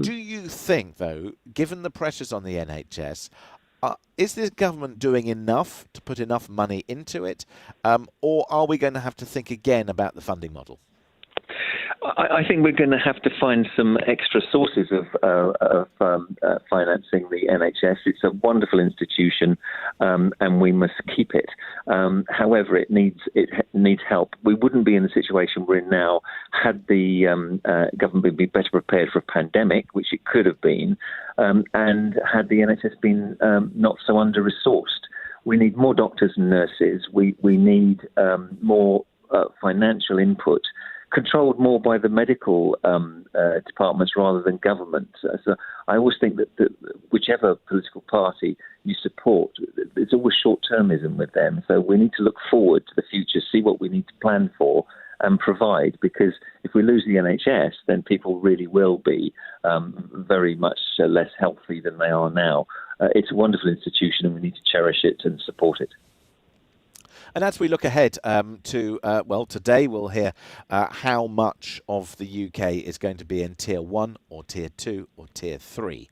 Do you think, though, given the pressures on the NHS, is this government doing enough to put enough money into it, or are we going to have to think again about the funding model? I think we're going to have to find some extra sources of financing the NHS. It's a wonderful institution, and we must keep it. However, it needs help. We wouldn't be in the situation we're in now had the government been better prepared for a pandemic, which it could have been, and had the NHS been not so under-resourced. We need more doctors and nurses. We need more financial input, controlled more by the medical departments rather than government. So I always think that whichever political party you support, it's always short-termism with them. So we need to look forward to the future, see what we need to plan for and provide, because if we lose the NHS, then people really will be very much less healthy than they are now. It's a wonderful institution and we need to cherish it and support it. And as we look ahead today we'll hear how much of the UK is going to be in Tier 1 or Tier 2 or Tier 3.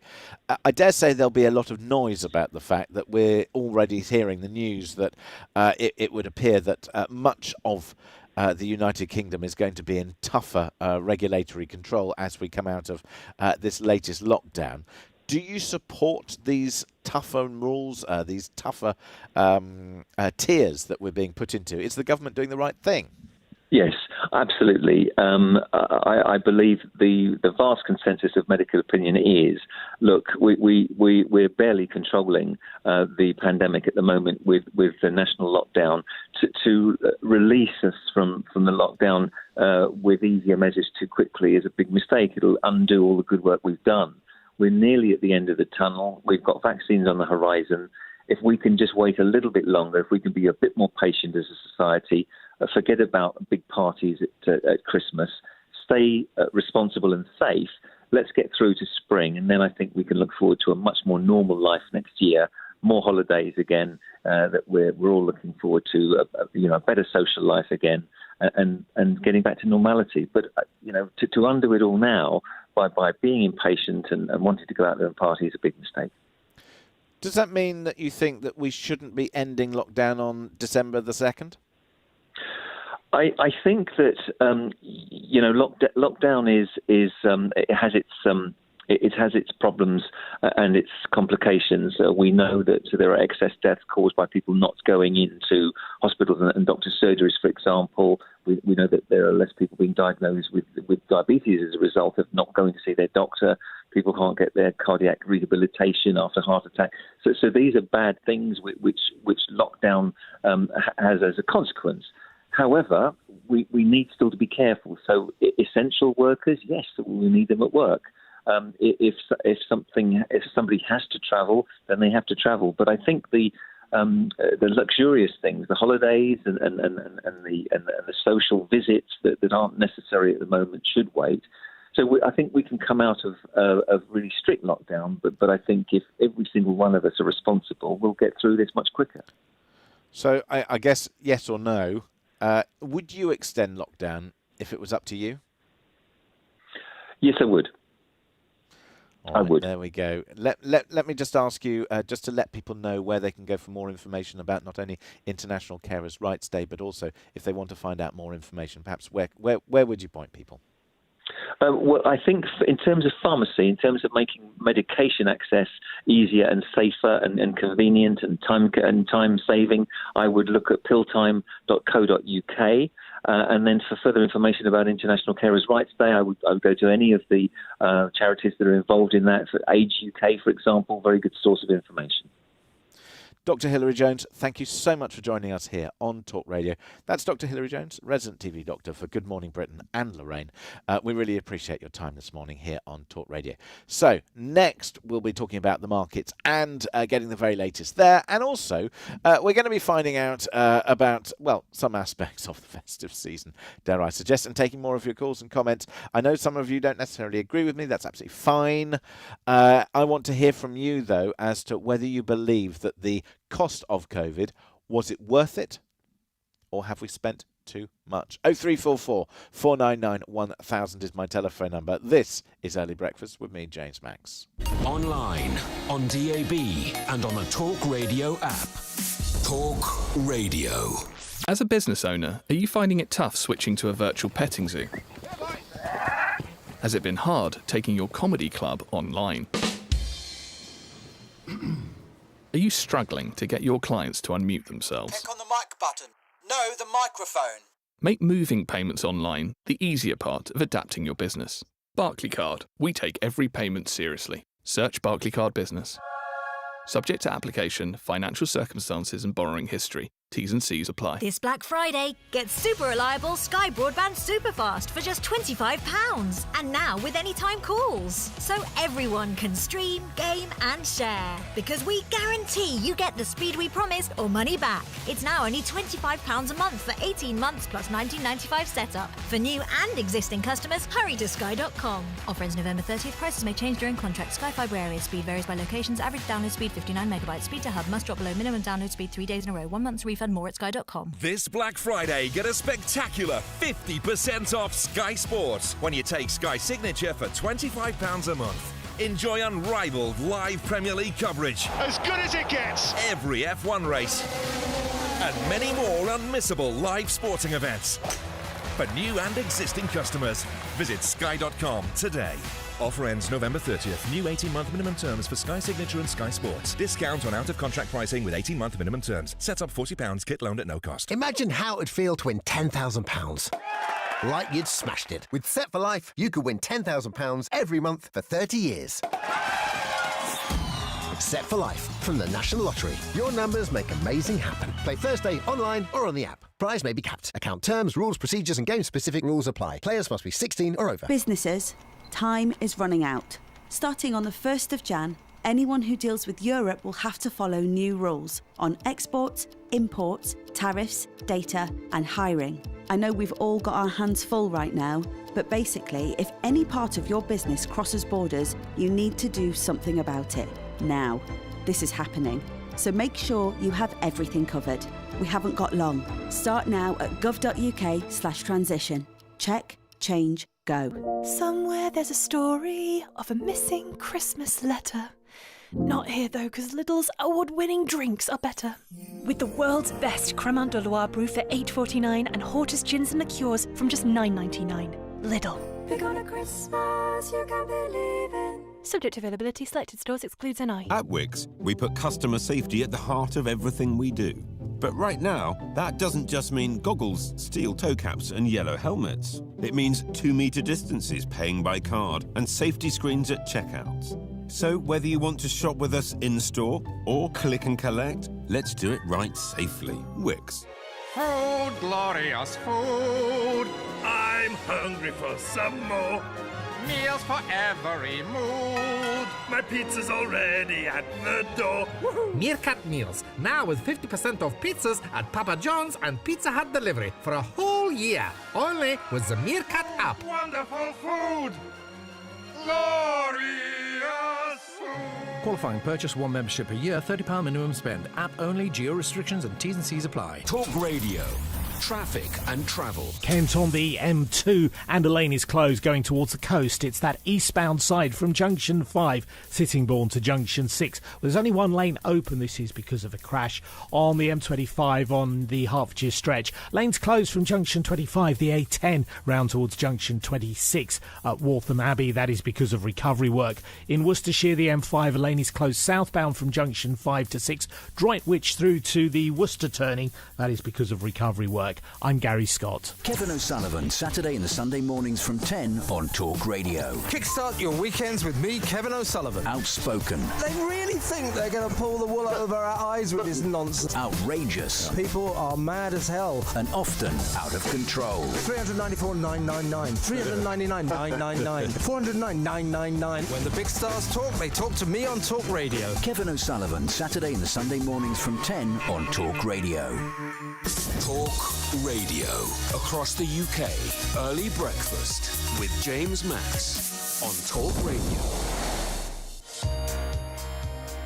I dare say there'll be a lot of noise about the fact that we're already hearing the news that it would appear that much of the United Kingdom is going to be in tougher regulatory control as we come out of this latest lockdown. Do you support these tougher rules, these tougher tiers that we're being put into? Is the government doing the right thing? Yes, absolutely. I believe the vast consensus of medical opinion is, look, we're barely controlling the pandemic at the moment with the national lockdown. To release us from the lockdown with easier measures too quickly is a big mistake. It'll undo all the good work we've done. We're nearly at the end of the tunnel. We've got vaccines on the horizon. If we can just wait a little bit longer, if we can be a bit more patient as a society, forget about big parties at Christmas, stay responsible and safe, let's get through to spring, and then I think we can look forward to a much more normal life next year, more holidays again, that we're all looking forward to, a better social life again, and getting back to normality. But to undo it all now by being impatient and wanting to go out there and party is a big mistake. Does that mean that you think that we shouldn't be ending lockdown on December the 2nd? I think that lockdown is it has its problems and its complications. We know that there are excess deaths caused by people not going into hospitals and doctors' surgeries, for example. We know that there are less people being diagnosed with diabetes as a result of not going to see their doctor. People can't get their cardiac rehabilitation after heart attack. So these are bad things which lockdown has as a consequence. However, we need still to be careful. So essential workers, yes, we need them at work. If somebody has to travel, then they have to travel. But I think the luxurious things, the holidays and the social visits that aren't necessary at the moment should wait. So I think we can come out of really strict lockdown. But I think if every single one of us are responsible, we'll get through this much quicker. So I guess yes or no. Would you extend lockdown if it was up to you? Yes, I would. I would. There we go. Let me just ask you, just to let people know where they can go for more information about not only International Carers' Rights Day, but also if they want to find out more information, perhaps where would you point people? Well, I think in terms of pharmacy, in terms of making medication access easier and safer and convenient and time saving, I would look at pilltime.co.uk. And then for further information about International Carers' Rights Day, I would go to any of the charities that are involved in that. For Age UK, for example, very good source of information. Dr. Hilary Jones, thank you so much for joining us here on Talk Radio. That's Dr. Hilary Jones, resident TV doctor for Good Morning Britain and Lorraine. We really appreciate your time this morning here on Talk Radio. So next we'll be talking about the markets and getting the very latest there. And also we're going to be finding out about, well, some aspects of the festive season, dare I suggest, and taking more of your calls and comments. I know some of you don't necessarily agree with me. That's absolutely fine. I want to hear from you, though, as to whether you believe that the cost of COVID, was it worth it, or have we spent too much? 0344 499 1000 is my telephone number. This is Early Breakfast with me, James Max. Online, on DAB, and on the Talk Radio app. Talk Radio. As a business owner, are you finding it tough switching to a virtual petting zoo? Has it been hard taking your comedy club online? Are you struggling to get your clients to unmute themselves? Click on the mic button. No, the microphone. Make moving payments online the easier part of adapting your business. Barclaycard. We take every payment seriously. Search Barclaycard Business. Subject to application, financial circumstances and borrowing history. T's and C's apply. This Black Friday, get super reliable Sky Broadband Superfast for just £25. And now with anytime calls. So everyone can stream, game and share. Because we guarantee you get the speed we promised or money back. It's now only £25 a month for 18 months plus £19.95 setup. For new and existing customers, hurry to sky.com. Offer ends November 30th. Prices may change during contract. Sky Fibre area speed varies by locations. Average download speed 59 megabytes. Speed to hub must drop below minimum download speed 3 days in a row. 1 month's refund more at sky.com. This Black Friday, get a spectacular 50% off Sky Sports when you take Sky Signature for £25 a month. Enjoy unrivaled live Premier League coverage. As good as it gets. Every F1 race. And many more unmissable live sporting events. For new and existing customers, visit sky.com today. Offer ends November 30th. New 18-month minimum terms for Sky Signature and Sky Sports. Discount on out-of-contract pricing with 18-month minimum terms. Set up £40, kit loaned at no cost. Imagine how it'd feel to win £10,000. Like you'd smashed it. With Set for Life, you could win £10,000 every month for 30 years. Set for Life from the National Lottery. Your numbers make amazing happen. Play Thursday online or on the app. Prize may be capped. Account terms, rules, procedures and game-specific rules apply. Players must be 16 or over. Businesses, time is running out. Starting on the 1st of Jan, anyone who deals with Europe will have to follow new rules on exports, imports, tariffs, data and hiring. I know we've all got our hands full right now, but basically, if any part of your business crosses borders, you need to do something about it. Now. This is happening. So make sure you have everything covered. We haven't got long. Start now at gov.uk/transition. Check, change, go. Somewhere there's a story of a missing Christmas letter. Not here though, because Lidl's award-winning drinks are better. With the world's best Cremant de Loire brew for $8.49 and Hortus gins and liqueurs from just $9.99. Lidl. Big on a Christmas you can't believe in. Subject to availability, selected stores, excludes NI. At Wickes, we put customer safety at the heart of everything we do. But right now, that doesn't just mean goggles, steel toe caps and yellow helmets. It means 2-metre distances paying by card and safety screens at checkouts. So whether you want to shop with us in-store or click and collect, let's do it right safely. Wickes. Food, glorious food. I'm hungry for some more. Meals for every mood. My pizza's already at the door. Meerkat Meals, now with 50% off pizzas at Papa John's and Pizza Hut delivery for a whole year. Only with the Meerkat app. Wonderful food. Glorious food. Qualifying purchase, one membership a year, £30 minimum spend. App only, geo restrictions and T's and C's apply. Talk Radio. Traffic and travel. Kent on the M2 and a lane is closed going towards the coast. It's that eastbound side from Junction 5, Sittingbourne to Junction 6. There's only one lane open. This is because of a crash on the M25 on the Hertfordshire stretch. Lanes closed from Junction 25, the A10, round towards Junction 26 at Waltham Abbey. That is because of recovery work. In Worcestershire, the M5, a lane is closed southbound from Junction 5 to 6, Droitwich through to the Worcester turning. That is because of recovery work. I'm Gary Scott. Kevin O'Sullivan, Saturday and Sunday mornings from 10 on Talk Radio. Kickstart your weekends with me, Kevin O'Sullivan. Outspoken. They really think they're going to pull the wool over our eyes with this nonsense. Outrageous. People are mad as hell. And often out of control. 394,999. 399,999. 409,999. When the big stars talk, they talk to me on Talk Radio. Kevin O'Sullivan, Saturday and Sunday mornings from 10 on Talk Radio. Talk Radio. Across the UK. Early breakfast with James Max on Talk Radio.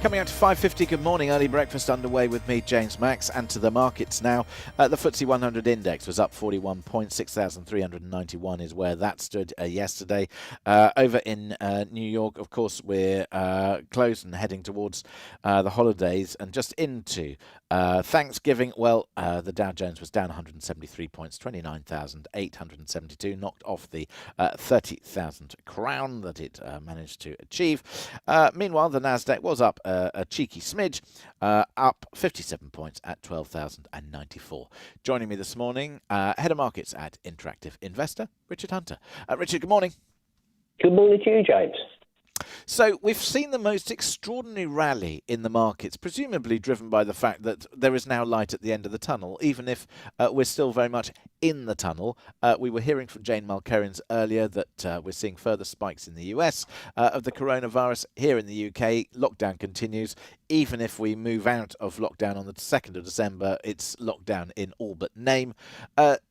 Coming up to 5:50, good morning. Early breakfast underway with me, James Max, and to the markets now. The FTSE 100 index was up 41 points, 6,391 is where that stood yesterday. Over in New York, of course, we're closed and heading towards the holidays and just into Thanksgiving. Well, the Dow Jones was down 173 points, 29,872, knocked off the 30,000 crown that it managed to achieve. Meanwhile, the Nasdaq was up a cheeky smidge, up 57 points at 12,094. Joining me this morning, Head of Markets at Interactive Investor, Richard Hunter. Richard, good morning. Good morning to you, James. So we've seen the most extraordinary rally in the markets, presumably driven by the fact that there is now light at the end of the tunnel, even if we're still very much in the tunnel. We were hearing from Jane Mulkerrins earlier that we're seeing further spikes in the US of the coronavirus. Here in the UK, lockdown continues. Even if we move out of lockdown on the 2nd of December, it's lockdown in all but name.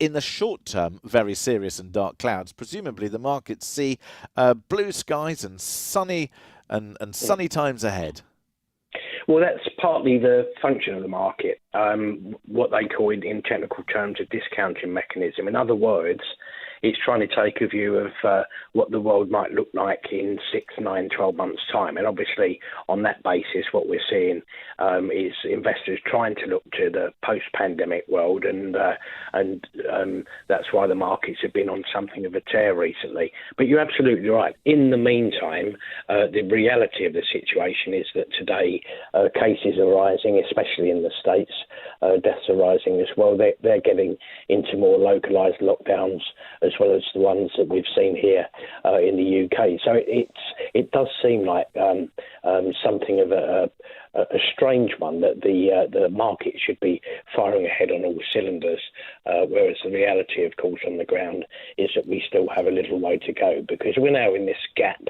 In the short term, very serious and dark clouds. Presumably the markets see blue skies and sunny times ahead. Well, that's partly the function of the market, what they call in technical terms a discounting mechanism. In other words, it's trying to take a view of what the world might look like in 6, 9, 12 months' time. And obviously, on that basis, what we're seeing is investors trying to look to the post-pandemic world, and that's why the markets have been on something of a tear recently. But you're absolutely right. In the meantime, the reality of the situation is that today cases are rising, especially in the States. Deaths are rising as well. They're getting into more localised lockdowns, as well as the ones that we've seen here in the UK. So it does seem like something of a strange one, that the market should be firing ahead on all cylinders, whereas the reality, of course, on the ground is that we still have a little way to go, because we're now in this gap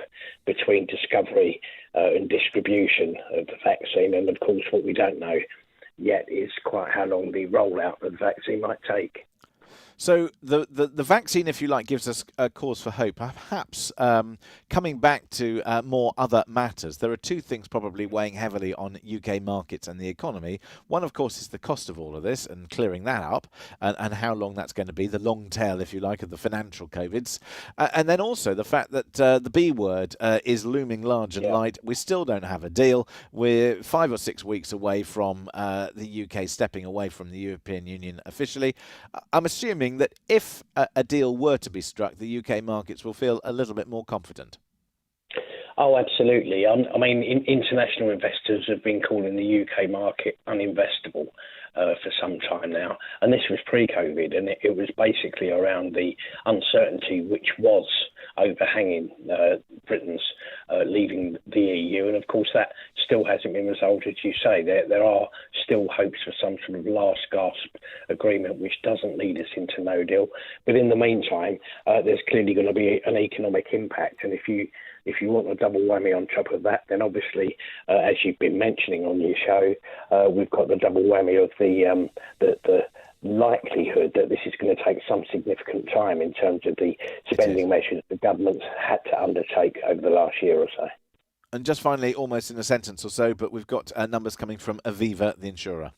between discovery and distribution of the vaccine. And of course, what we don't know yet is quite how long the rollout of the vaccine might take. So the vaccine, if you like, gives us a cause for hope. Perhaps coming back to more other matters, there are two things probably weighing heavily on UK markets and the economy. One, of course, is the cost of all of this and clearing that up, and how long that's going to be, the long tail, if you like, of the financial COVIDs. And then also the fact that the B word is looming large and light. We still don't have a deal. We're 5 or 6 weeks away from the UK stepping away from the European Union officially. I'm assuming that if a deal were to be struck, the UK markets will feel a little bit more confident. Oh, absolutely. I mean, international investors have been calling the UK market uninvestable for some time now. And this was pre-COVID, and it was basically around the uncertainty which was overhanging Britain's leaving the EU. And of course, that still hasn't been resolved, as you say. There are still hopes for some sort of last gasp agreement which doesn't lead us into no deal. But in the meantime, there's clearly going to be an economic impact. And if you want a double whammy on top of that, then obviously, as you've been mentioning on your show, we've got the double whammy of the likelihood that this is going to take some significant time in terms of the spending measures the government's had to undertake over the last year or so. And just finally, almost in a sentence or so, but we've got numbers coming from Aviva, the insurer.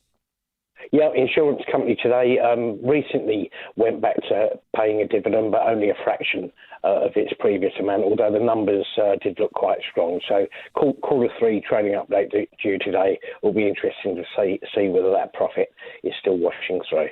Yeah, insurance company today recently went back to paying a dividend, but only a fraction of its previous amount, although the numbers did look quite strong. So quarter 3 trading update due today will be interesting to see whether that profit is still washing through.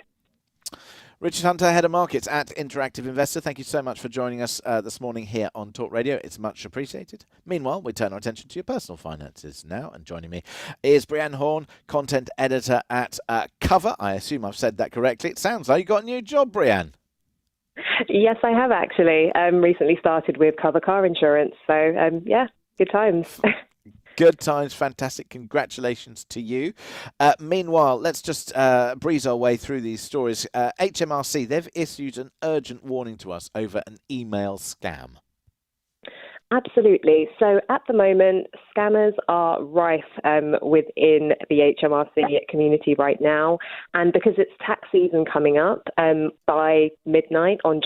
Richard Hunter, Head of Markets at Interactive Investor, thank you so much for joining us this morning here on Talk Radio. It's much appreciated. Meanwhile, we turn our attention to your personal finances now. And joining me is Brianne Horn, Content Editor at Cover. I assume I've said that correctly. It sounds like you got a new job, Brianne. Yes, I have actually. Recently started with Cover Car Insurance. So, yeah, good times. Good times, fantastic. Congratulations to you. Meanwhile, let's just breeze our way through these stories. HMRC, they've issued an urgent warning to us over an email scam. Absolutely. So at the moment, scammers are rife within the HMRC community right now. And because it's tax season coming up, by midnight on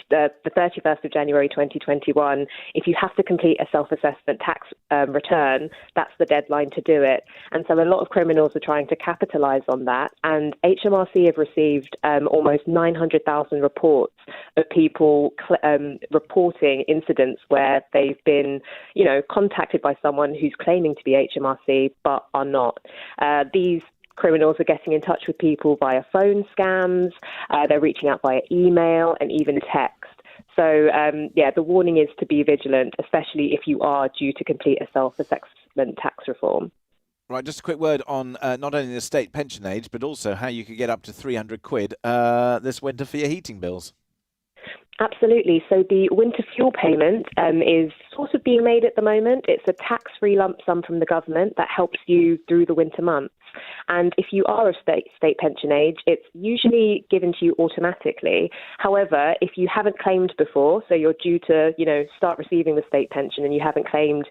the 31st of January 2021, if you have to complete a self-assessment tax return, that's the deadline to do it. And so a lot of criminals are trying to capitalise on that. And HMRC have received almost 900,000 reports of people reporting incidents where they've been, contacted by someone who's claiming to be HMRC but are not. These criminals are getting in touch with people via phone scams, they're reaching out via email and even text. So, the warning is to be vigilant, especially if you are due to complete a self-assessment tax reform. Right, just a quick word on not only the state pension age, but also how you could get up to 300 quid this winter for your heating bills. Absolutely. So the winter fuel payment is sort of being made at the moment. It's a tax-free lump sum from the government that helps you through the winter months. And if you are a state pension age, it's usually given to you automatically. However, if you haven't claimed before, so you're due to, start receiving the state pension and you haven't claimed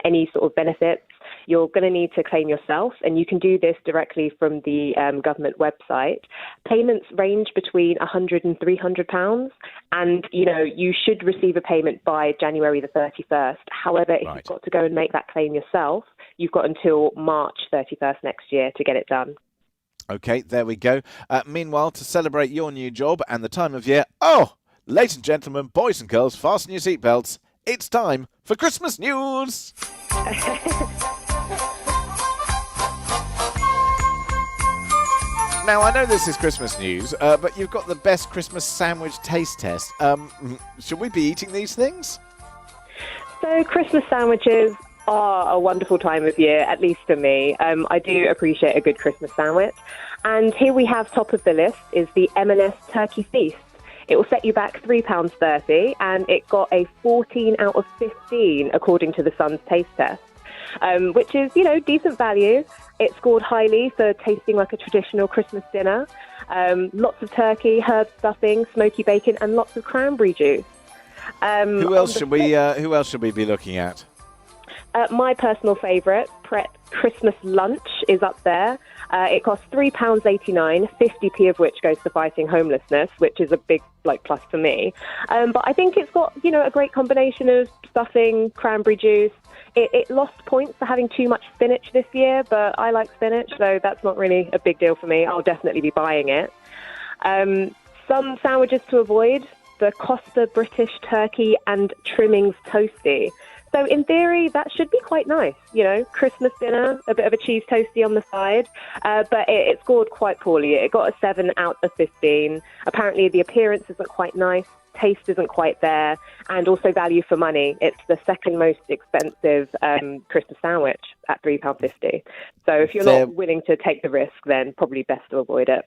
any sort of benefits, you're going to need to claim yourself, and you can do this directly from the government website. Payments range between £100 and £300, and you should receive a payment by January the 31st. However, if you've got to go and make that claim yourself, you've got until March 31st next year to get it done. Okay, there we go. Meanwhile, to celebrate your new job and the time of year, ladies and gentlemen, boys and girls, fasten your seatbelts. It's time for Christmas news. Now, I know this is Christmas news, but you've got the best Christmas sandwich taste test. Should we be eating these things? So Christmas sandwiches are a wonderful time of year, at least for me. I do appreciate a good Christmas sandwich. And here we have top of the list is the M&S Turkey Feast. It will set you back £3.30, and it got a 14 out of 15 according to the Sun's taste test, which is, decent value. It scored highly for tasting like a traditional Christmas dinner. Lots of turkey, herb stuffing, smoky bacon, and lots of cranberry juice. Who else should we be looking at? My personal favourite, Pret Christmas Lunch, is up there. It costs £3.89, 50p of which goes to fighting homelessness, which is a big plus for me. But I think it's got a great combination of stuffing, cranberry juice. It lost points for having too much spinach this year, but I like spinach, so that's not really a big deal for me. I'll definitely be buying it. Some sandwiches to avoid: the Costa British turkey and trimmings toasty. So in theory, that should be quite nice. Christmas dinner, a bit of a cheese toasty on the side. But it scored quite poorly. It got a 7 out of 15. Apparently the appearance isn't quite nice. Taste isn't quite there. And also value for money. It's the second most expensive Christmas sandwich at £3.50. So if you're not willing to take the risk, then probably best to avoid it.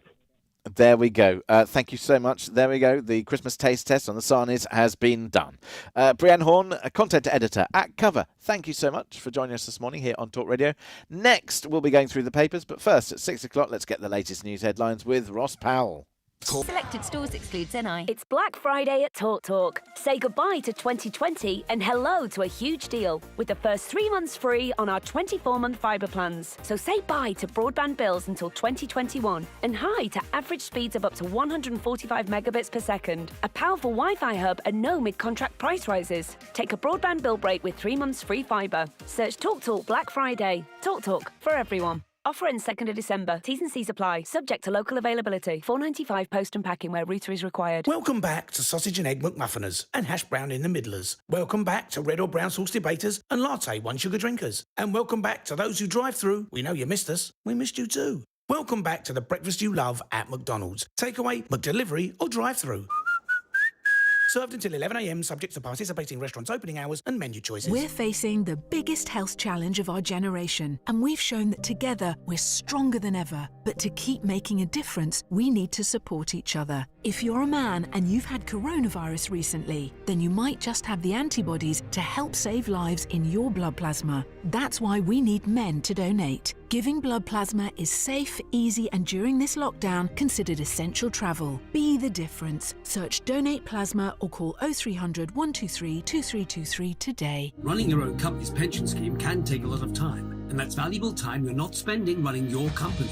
There we go. Thank you so much. There we go. The Christmas taste test on the Sarnies has been done. Brianne Horn, a content editor at Cover. Thank you so much for joining us this morning here on Talk Radio. Next, we'll be going through the papers, but first at 6 o'clock, let's get the latest news headlines with Ross Powell. Selected stores excludes NI. It's Black Friday at TalkTalk. Say goodbye to 2020 and hello to a huge deal with the first 3 months free on our 24-month fibre plans. So say bye to broadband bills until 2021 and hi to average speeds of up to 145 megabits per second, a powerful Wi-Fi hub and no mid-contract price rises. Take a broadband bill break with 3 months free fibre. Search TalkTalk Black Friday. TalkTalk for everyone. Offer ends 2nd of December. T's and C's apply. Subject to local availability. $4.95 post and packing where router is required. Welcome back to Sausage and Egg McMuffiners and Hash Brown in the Middlers. Welcome back to Red or Brown Sauce Debaters and Latte 1 Sugar Drinkers. And welcome back to those who drive through. We know you missed us. We missed you too. Welcome back to the breakfast you love at McDonald's. Takeaway, McDelivery or drive-through. Served until 11 a.m, subject to participating restaurants' opening hours and menu choices. We're facing the biggest health challenge of our generation, and we've shown that together we're stronger than ever. But to keep making a difference, we need to support each other. If you're a man and you've had coronavirus recently, then you might just have the antibodies to help save lives in your blood plasma. That's why we need men to donate. Giving blood plasma is safe, easy, and during this lockdown, considered essential travel. Be the difference. Search Donate Plasma or call 0300 123 2323 today. Running your own company's pension scheme can take a lot of time, and that's valuable time you're not spending running your company.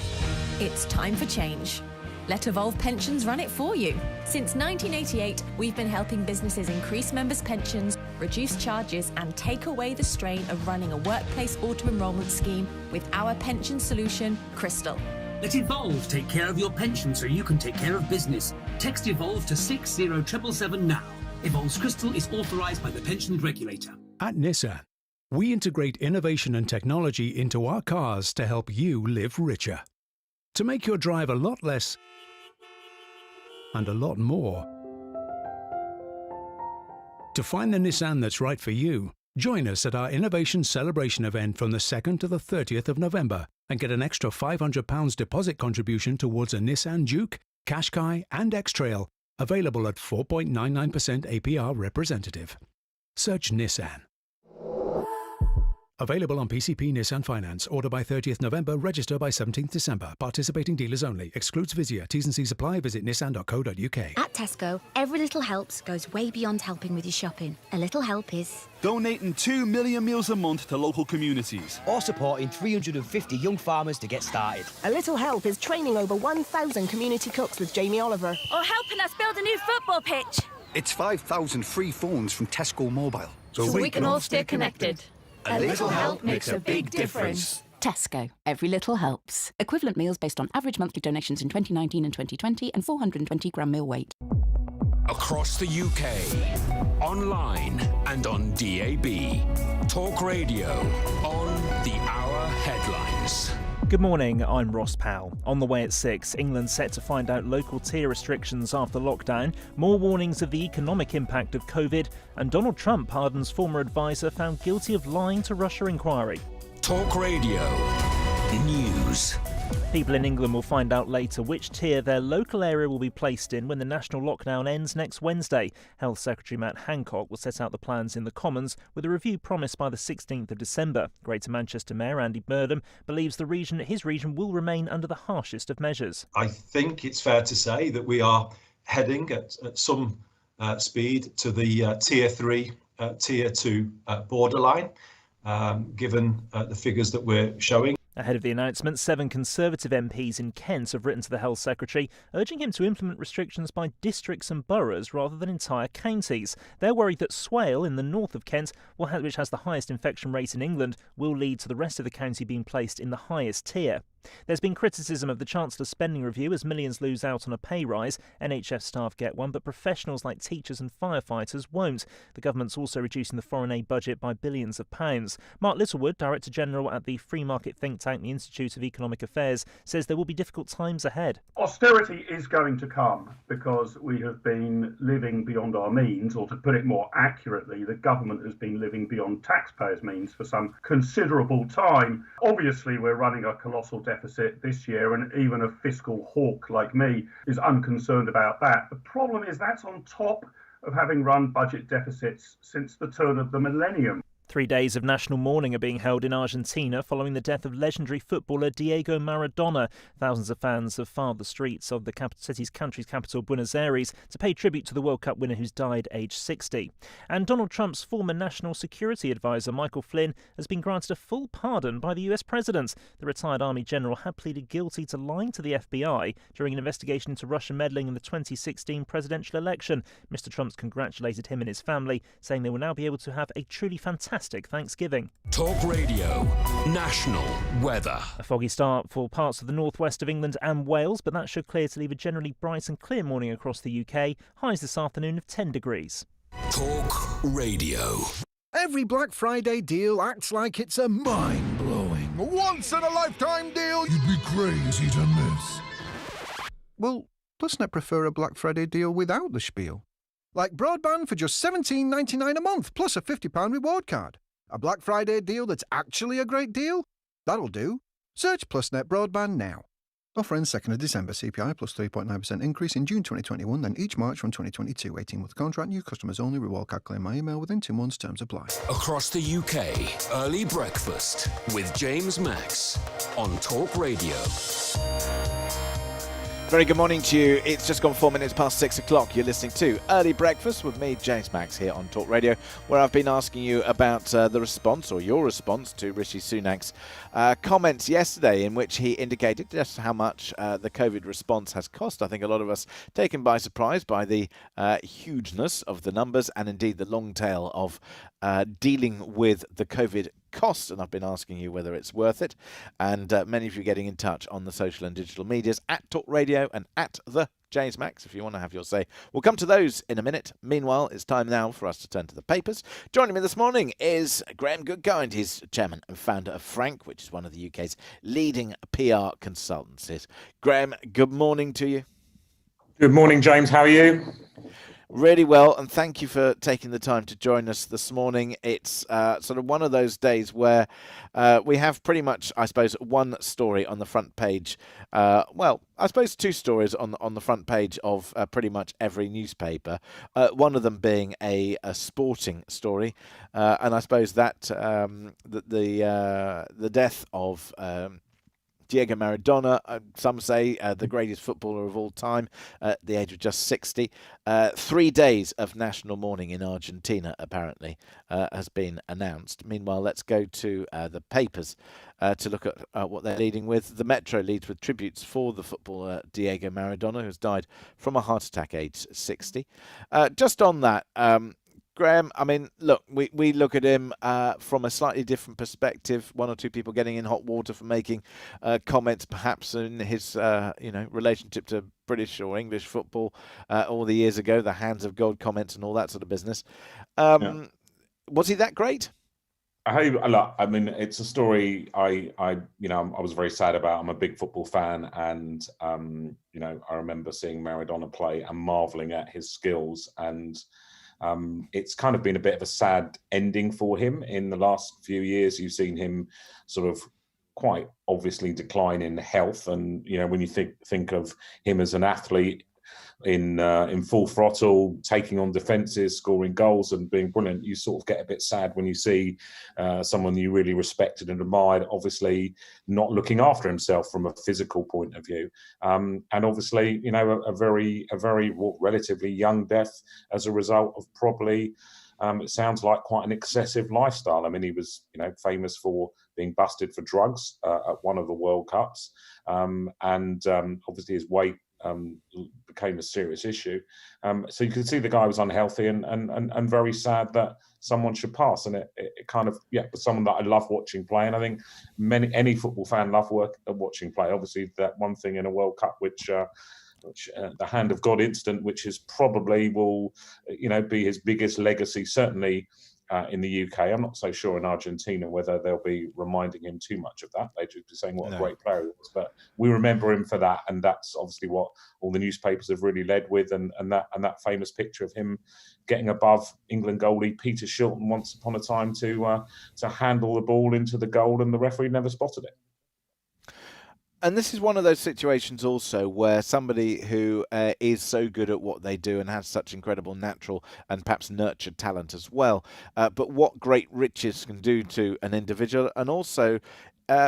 It's time for change. Let Evolve Pensions run it for you. Since 1988, we've been helping businesses increase members' pensions, reduce charges, and take away the strain of running a workplace auto-enrolment scheme with our pension solution, Crystal. Let Evolve take care of your pension so you can take care of business. Text Evolve to 60777 now. Evolve's Crystal is authorised by the Pensions Regulator. At Nissan, we integrate innovation and technology into our cars to help you live richer. To make your drive a lot less and a lot more. To find the Nissan that's right for you, join us at our Innovation Celebration event from the 2nd to the 30th of November and get an extra £500 deposit contribution towards a Nissan Juke, Qashqai and X-Trail, available at 4.99% APR representative. Search Nissan. Available on PCP Nissan Finance. Order by 30th November. Register by 17th December. Participating dealers only. Excludes Vizia. T's and C's apply. Visit nissan.co.uk. At Tesco, every little helps goes way beyond helping with your shopping. A little help is donating 2 million meals a month to local communities. Or supporting 350 young farmers to get started. A little help is training over 1,000 community cooks with Jamie Oliver. Or helping us build a new football pitch. It's 5,000 free phones from Tesco Mobile. So we can all stay connected. A little help makes a big difference. Tesco. Every little helps. Equivalent meals based on average monthly donations in 2019 and 2020 and 420 gram meal weight. Across the UK, online and on DAB. Talk Radio on the Hour Headlines. Good morning, I'm Ross Powell. On the way at 6, England set to find out local tier restrictions after lockdown, more warnings of the economic impact of COVID, and Donald Trump pardons former advisor found guilty of lying to Russia inquiry. Talk Radio News. People in England will find out later which tier their local area will be placed in when the national lockdown ends next Wednesday. Health Secretary Matt Hancock will set out the plans in the Commons with a review promised by the 16th of December. Greater Manchester Mayor Andy Burnham believes his region will remain under the harshest of measures. I think it's fair to say that we are heading at some speed to the tier 3, tier 2 borderline, given the figures that we're showing. Ahead of the announcement, 7 Conservative MPs in Kent have written to the Health Secretary, urging him to implement restrictions by districts and boroughs rather than entire counties. They're worried that Swale, in the north of Kent, which has the highest infection rate in England, will lead to the rest of the county being placed in the highest tier. There's been criticism of the Chancellor's spending review as millions lose out on a pay rise. NHS staff get one, but professionals like teachers and firefighters won't. The government's also reducing the foreign aid budget by billions of pounds. Mark Littlewood, Director General at the free market think tank, the Institute of Economic Affairs, says there will be difficult times ahead. Austerity is going to come because we have been living beyond our means, or to put it more accurately, the government has been living beyond taxpayers' means for some considerable time. Obviously, we're running a colossal deficit this year, and even a fiscal hawk like me is unconcerned about that. The problem is that's on top of having run budget deficits since the turn of the millennium. 3 days of national mourning are being held in Argentina following the death of legendary footballer Diego Maradona. Thousands of fans have filed the streets of the country's capital, Buenos Aires, to pay tribute to the World Cup winner who's died aged 60. And Donald Trump's former national security advisor, Michael Flynn, has been granted a full pardon by the US president. The retired Army general had pleaded guilty to lying to the FBI during an investigation into Russian meddling in the 2016 presidential election. Mr. Trump's congratulated him and his family, saying they will now be able to have a truly fantastic Thanksgiving. Talk Radio National Weather. A foggy start for parts of the northwest of England and Wales, but that should clear to leave a generally bright and clear morning across the UK. Highs this afternoon of 10 degrees. Talk Radio. Every Black Friday deal acts like it's a mind-blowing, once-in-a-lifetime deal you'd be crazy to miss. Well, doesn't it prefer a Black Friday deal without the spiel? Like broadband for just $17.99 a month, plus a £50 reward card. A Black Friday deal that's actually a great deal? That'll do. Search PlusNet Broadband now. Offer ends 2nd of December. CPI plus 3.9% increase in June 2021, then each March from 2022. 18-month contract. New customers only. Reward card claim by email within 2 months. Terms apply. Across the UK, early breakfast with James Max on Talk Radio. Very good morning to you. It's just gone 4 minutes past 6 o'clock. You're listening to Early Breakfast with me, James Max, here on Talk Radio, where I've been asking you about the response, or your response, to Rishi Sunak's comments yesterday, in which he indicated just how much the COVID response has cost. I think a lot of us taken by surprise by the hugeness of the numbers and indeed the long tail of dealing with the COVID costs, and I've been asking you whether it's worth it, and many of you getting in touch on the social and digital medias at Talk Radio and at the James Max if you want to have your say. We'll come to those in a minute. Meanwhile, it's time now for us to turn to the papers. Joining me this morning is Graham Goodkind. He's chairman and founder of Frank, which is one of the UK's leading PR consultancies. Graham, good morning to you. Good morning, James. How are you? Really well, and thank you for taking the time to join us this morning. It's sort of one of those days where we have pretty much, I suppose, one story on the front page. Well, I suppose two stories on the front page of pretty much every newspaper. One of them being a sporting story, and I suppose that the death of Diego Maradona, some say the greatest footballer of all time, at the age of just 60. 3 days of national mourning in Argentina, apparently, has been announced. Meanwhile, let's go to the papers to look at what they're leading with. The Metro leads with tributes for the footballer Diego Maradona, who's died from a heart attack aged 60. Just on that, Graham, I mean, look, we look at him from a slightly different perspective. One or two people getting in hot water for making comments, perhaps in his relationship to British or English football all the years ago, the hands of God comments and all that sort of business. Was he that great? I mean, it's a story I was very sad about. I'm a big football fan, and I remember seeing Maradona play and marveling at his skills. And it's kind of been a bit of a sad ending for him in the last few years. You've seen him sort of quite obviously decline in health, and when you think of him as an athlete in full throttle, taking on defences, scoring goals and being brilliant, you sort of get a bit sad when you see someone you really respected and admired obviously not looking after himself from a physical point of view, and obviously a very relatively young death as a result of probably it sounds like quite an excessive lifestyle. I mean, he was famous for being busted for drugs at one of the World Cups, and obviously his weight became a serious issue. So you can see the guy was unhealthy and very sad that someone should pass. And it kind of, someone that I love watching play. And I think any football fan love watching play. Obviously, that one thing in a World Cup, which the hand of God incident, which is probably will, be his biggest legacy, certainly in the UK. I'm not so sure in Argentina whether they'll be reminding him too much of that. They'll just be saying what a great player he was. But we remember him for that, and that's obviously what all the newspapers have really led with, and that famous picture of him getting above England goalie Peter Shilton once upon a time to handle the ball into the goal, and the referee never spotted it. And this is one of those situations also where somebody who is so good at what they do and has such incredible natural and perhaps nurtured talent as well, but what great riches can do to an individual, and also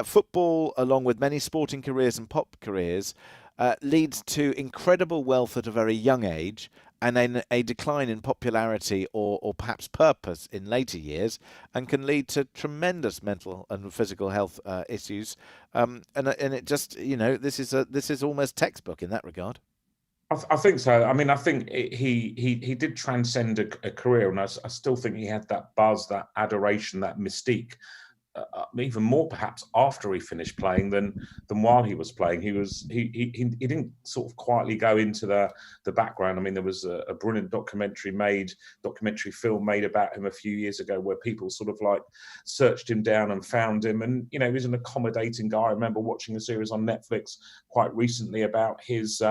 football, along with many sporting careers and pop careers, leads to incredible wealth at a very young age, and then a decline in popularity or perhaps purpose in later years, and can lead to tremendous mental and physical health issues. And it just, this is almost textbook in that regard. I think so. I mean, I think he did transcend a career, and I still think he had that buzz, that adoration, that mystique. Even more perhaps after he finished playing than while he was playing. He didn't sort of quietly go into the background. I mean, there was a brilliant documentary film made about him a few years ago where people sort of like searched him down and found him, and he was an accommodating guy. I remember watching a series on Netflix quite recently about his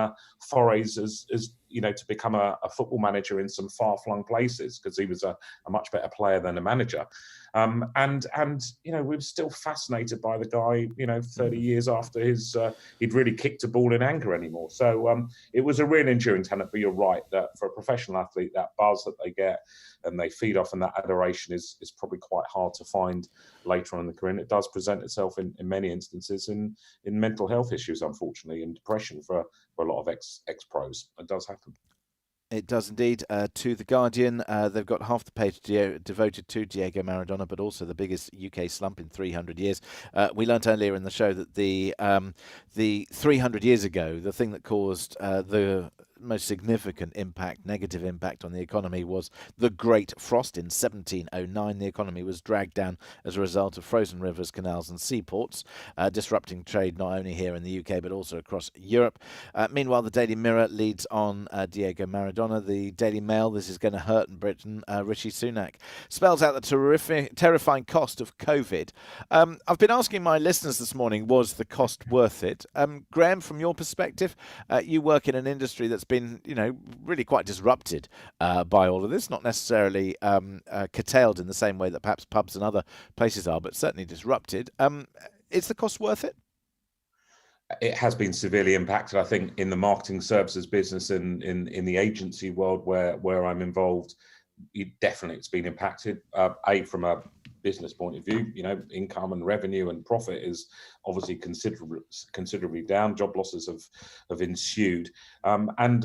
forays as to become a football manager in some far-flung places, because he was a much better player than a manager. And we were still fascinated by the guy, 30 years after he'd really kicked a ball in anger anymore. So it was a real enduring talent. But you're right that for a professional athlete, that buzz that they get and they feed off, and that adoration is probably quite hard to find later on in the career. And it does present itself in many instances in mental health issues, unfortunately, and depression for a lot of ex-pros. It does happen. It does indeed. To The Guardian, they've got half the page devoted to Diego Maradona, but also the biggest UK slump in 300 years. We learnt earlier in the show that the 300 years ago, the thing that caused the most significant negative impact on the economy was the Great Frost in 1709. The economy was dragged down as a result of frozen rivers, canals and seaports, disrupting trade not only here in the UK but also across Europe. Meanwhile, the Daily Mirror leads on Diego Maradona. The Daily Mail, this is going to hurt in Britain. Rishi Sunak spells out the terrifying cost of COVID. I've been asking my listeners this morning, was the cost worth it? Graham, from your perspective, you work in an industry that's been, really quite disrupted by all of this, not necessarily curtailed in the same way that perhaps pubs and other places are, but certainly disrupted. Is the cost worth it? It has been severely impacted, I think, in the marketing services business and in the agency world where I'm involved. It's been impacted. From a business point of view, income and revenue and profit is obviously considerably down. Job losses have ensued, and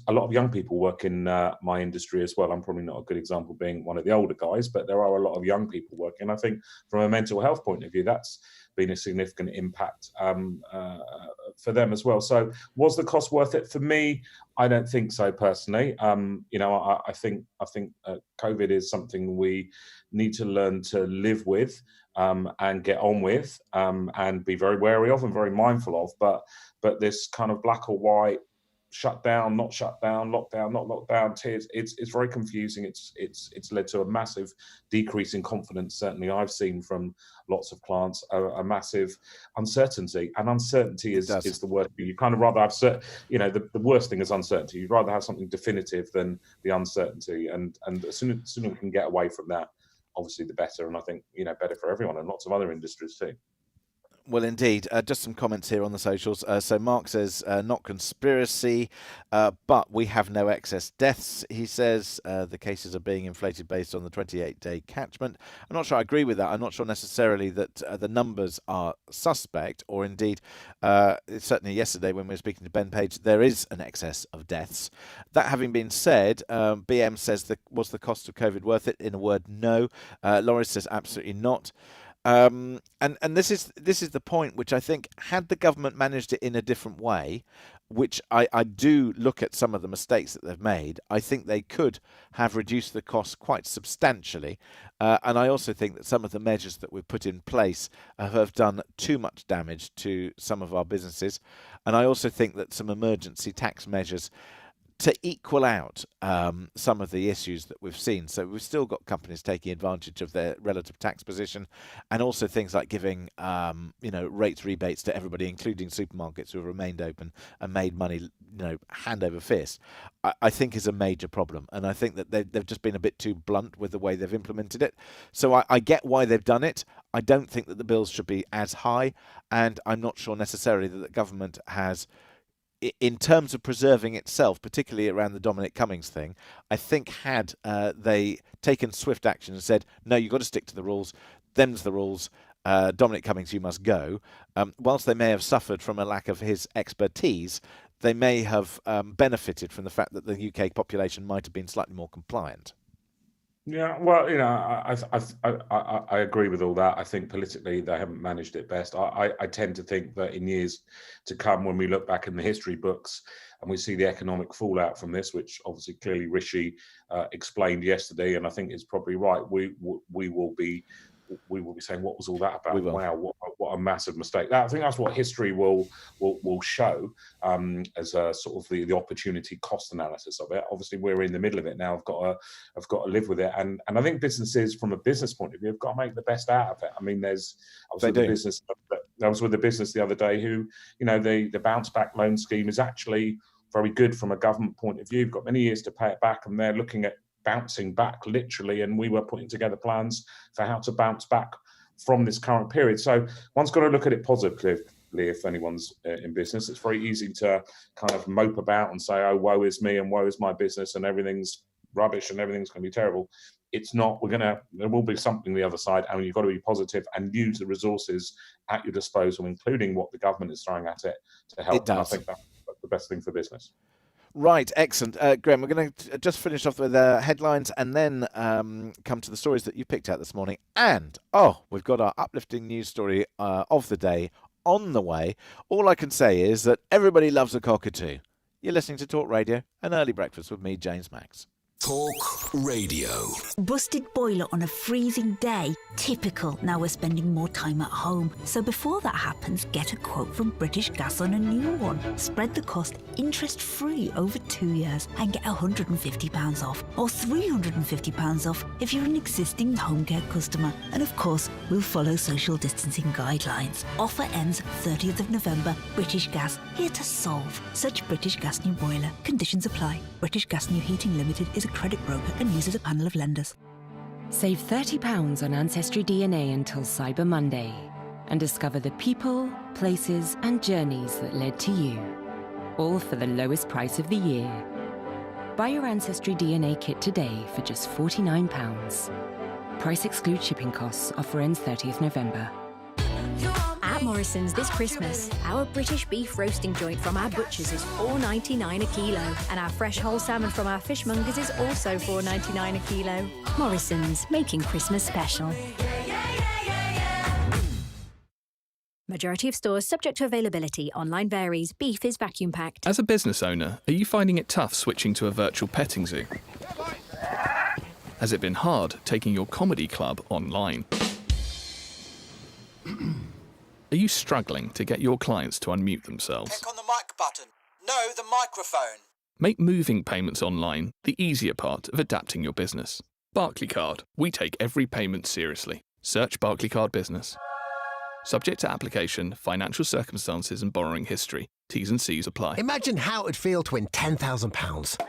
a lot of young people work in my industry as well. I'm probably not a good example being one of the older guys, but there are a lot of young people working. I think from a mental health point of view, that's been a significant impact for them as well. So was the cost worth it? For me, I don't think so personally. I think COVID is something we need to learn to live with and get on with and be very wary of and very mindful of. But this kind of black or white, shut down, not shut down, lockdown, not lockdown, tiers, it's very confusing. It's led to a massive decrease in confidence. Certainly I've seen from lots of clients a massive uncertainty, and uncertainty is the worst thing. You kind of rather have the worst thing is uncertainty. You'd rather have something definitive than the uncertainty, and as soon as we can get away from that, obviously the better. And I think better for everyone and lots of other industries too. Well, indeed. Just some comments here on the socials. So Mark says, not conspiracy, but we have no excess deaths. He says the cases are being inflated based on the 28-day catchment. I'm not sure I agree with that. I'm not sure necessarily that the numbers are suspect, or indeed, certainly yesterday when we were speaking to Ben Page, there is an excess of deaths. That having been said, BM says, was the cost of COVID worth it? In a word, no. Loris says absolutely not. And this is the point, which I think, had the government managed it in a different way, which I do look at some of the mistakes that they've made, I think they could have reduced the cost quite substantially. And I also think that some of the measures that we've put in place have done too much damage to some of our businesses. And I also think that some emergency tax measures to equal out some of the issues that we've seen. So we've still got companies taking advantage of their relative tax position, and also things like giving rates rebates to everybody, including supermarkets who have remained open and made money hand over fist, I think is a major problem. And I think that they've just been a bit too blunt with the way they've implemented it. So I get why they've done it. I don't think that the bills should be as high, and I'm not sure necessarily that the government has, in terms of preserving itself, particularly around the Dominic Cummings thing, I think had they taken swift action and said, no, you've got to stick to the rules, them's the rules, Dominic Cummings, you must go, whilst they may have suffered from a lack of his expertise, they may have benefited from the fact that the UK population might have been slightly more compliant. Yeah, well, I agree with all that. I think politically they haven't managed it best. I tend to think that in years to come, when we look back in the history books and we see the economic fallout from this, which obviously clearly Rishi explained yesterday, and I think is probably right, we will be saying, what was all that about? Wow, what a massive mistake. I think that's what history will show as a sort of the opportunity cost analysis of it. Obviously, we're in the middle of it now. I've got to live with it, and I think businesses, from a business point of view, have got to make the best out of it. I mean, I was with the business the other day who, the bounce back loan scheme is actually very good from a government point of view. You've got many years to pay it back, and they're looking at bouncing back literally, and we were putting together plans for how to bounce back from this current period. So one's got to look at it positively. If anyone's in business, it's very easy to kind of mope about and say, oh, woe is me and woe is my business and everything's rubbish and everything's going to be terrible. It's not. There will be something the other side, and you've got to be positive and use the resources at your disposal, including what the government is throwing at it to help. It does. And I think that's the best thing for business. Right, excellent. Graham, we're going to just finish off with headlines and then come to the stories that you picked out this morning. And, we've got our uplifting news story of the day on the way. All I can say is that everybody loves a cockatoo. You're listening to Talk Radio, an early breakfast with me, James Max. Talk Radio. Busted boiler on a freezing day. Typical. Now we're spending more time at home. So before that happens, get a quote from British Gas on a new one. Spread the cost interest-free over 2 years and get £150 off or £350 off if you're an existing home care customer. And of course, we'll follow social distancing guidelines. Offer ends 30th of November. British Gas, here to solve. Search British Gas New Boiler. Conditions apply. British Gas New Heating Limited is a credit broker and uses a panel of lenders. Save £30 on Ancestry DNA until Cyber Monday and discover the people, places and journeys that led to you. All for the lowest price of the year. Buy your Ancestry DNA kit today for just £49. Price excludes shipping costs. Offer ends 30th November. At Morrison's this Christmas, our British beef roasting joint from our butchers is $4.99 a kilo, and our fresh whole salmon from our fishmongers is also $4.99 a kilo. Morrison's, making Christmas special. Majority of stores subject to availability. Online varies. Beef is vacuum packed. As a business owner, are you finding it tough switching to a virtual petting zoo? Has it been hard taking your comedy club online? Are you struggling to get your clients to unmute themselves? Click on the mic button. No, the microphone. Make moving payments online the easier part of adapting your business. Barclaycard. We take every payment seriously. Search Barclaycard Business. Subject to application, financial circumstances and borrowing history. T's and C's apply. Imagine how it'd feel to win £10,000.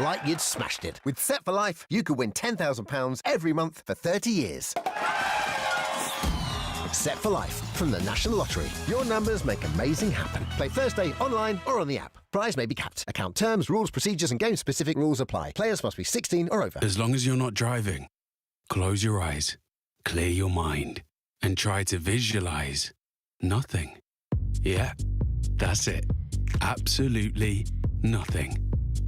Like you'd smashed it. With Set for Life, you could win £10,000 every month for 30 years. Set for Life from the National Lottery. Your numbers make amazing happen. Play Thursday online or on the app. Prize may be capped. Account terms, rules, procedures and game-specific rules apply. Players must be 16 or over. As long as you're not driving, close your eyes, clear your mind, and try to visualize nothing. Yeah, that's it. Absolutely nothing.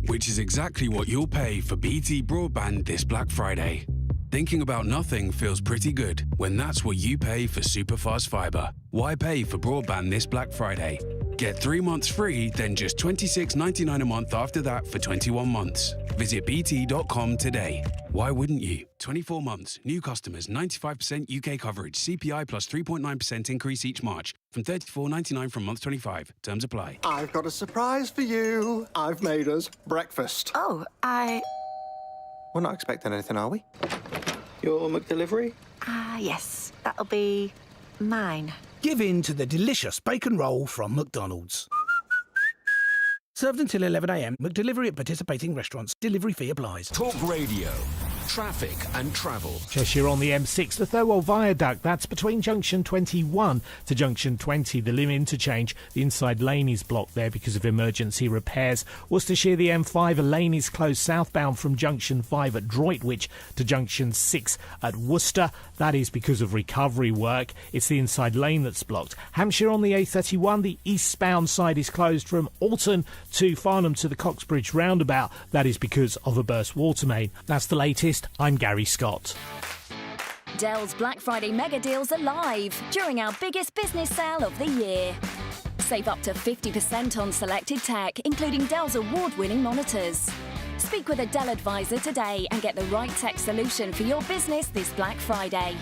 Which is exactly what you'll pay for BT Broadband this Black Friday. Thinking about nothing feels pretty good when that's what you pay for superfast fibre. Why pay for broadband this Black Friday? Get 3 months free, then just $26.99 a month after that for 21 months. Visit bt.com today. Why wouldn't you? 24 months. New customers. 95% UK coverage. CPI plus 3.9% increase each March. From $34.99 from month 25. Terms apply. I've got a surprise for you. I've made us breakfast. Oh, We're not expecting anything, are we? Your McDelivery? Yes. That'll be mine. Give in to the delicious bacon roll from McDonald's. Served until 11am. McDelivery at participating restaurants. Delivery fee applies. Talk Radio. Traffic and travel. Cheshire on the M6, the Thirlwell Viaduct. That's between junction 21 to junction 20. The Lim interchange, the inside lane is blocked there because of emergency repairs. Worcestershire, the M5, a lane is closed southbound from junction 5 at Droitwich to junction 6 at Worcester. That is because of recovery work. It's the inside lane that's blocked. Hampshire on the A31, the eastbound side is closed from Alton to Farnham to the Coxbridge roundabout. That is because of a burst water main. That's the latest. I'm Gary Scott. Dell's Black Friday mega deals are live during our biggest business sale of the year. Save up to 50% on selected tech, including Dell's award-winning monitors. Speak with a Dell advisor today and get the right tech solution for your business this Black Friday.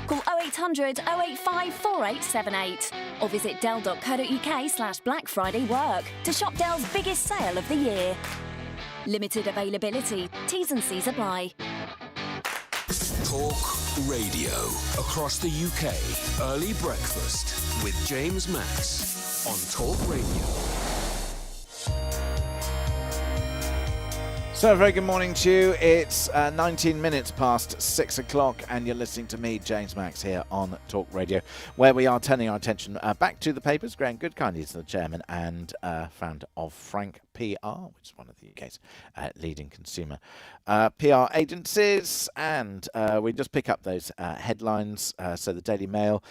Call 0800 085 4878 or visit dell.co.uk/Black Friday work to shop Dell's biggest sale of the year. Limited availability. T's and C's apply. Talk Radio. Across the UK. Early breakfast with James Max on Talk Radio. So, a very good morning to you. It's 19 minutes past 6 o'clock, and you're listening to me, James Max, here on Talk Radio, where we are turning our attention back to the papers. Graham Goodkind is the chairman and founder of Frank PR, which is one of the UK's leading consumer PR agencies. And we just pick up those headlines. So the Daily Mail,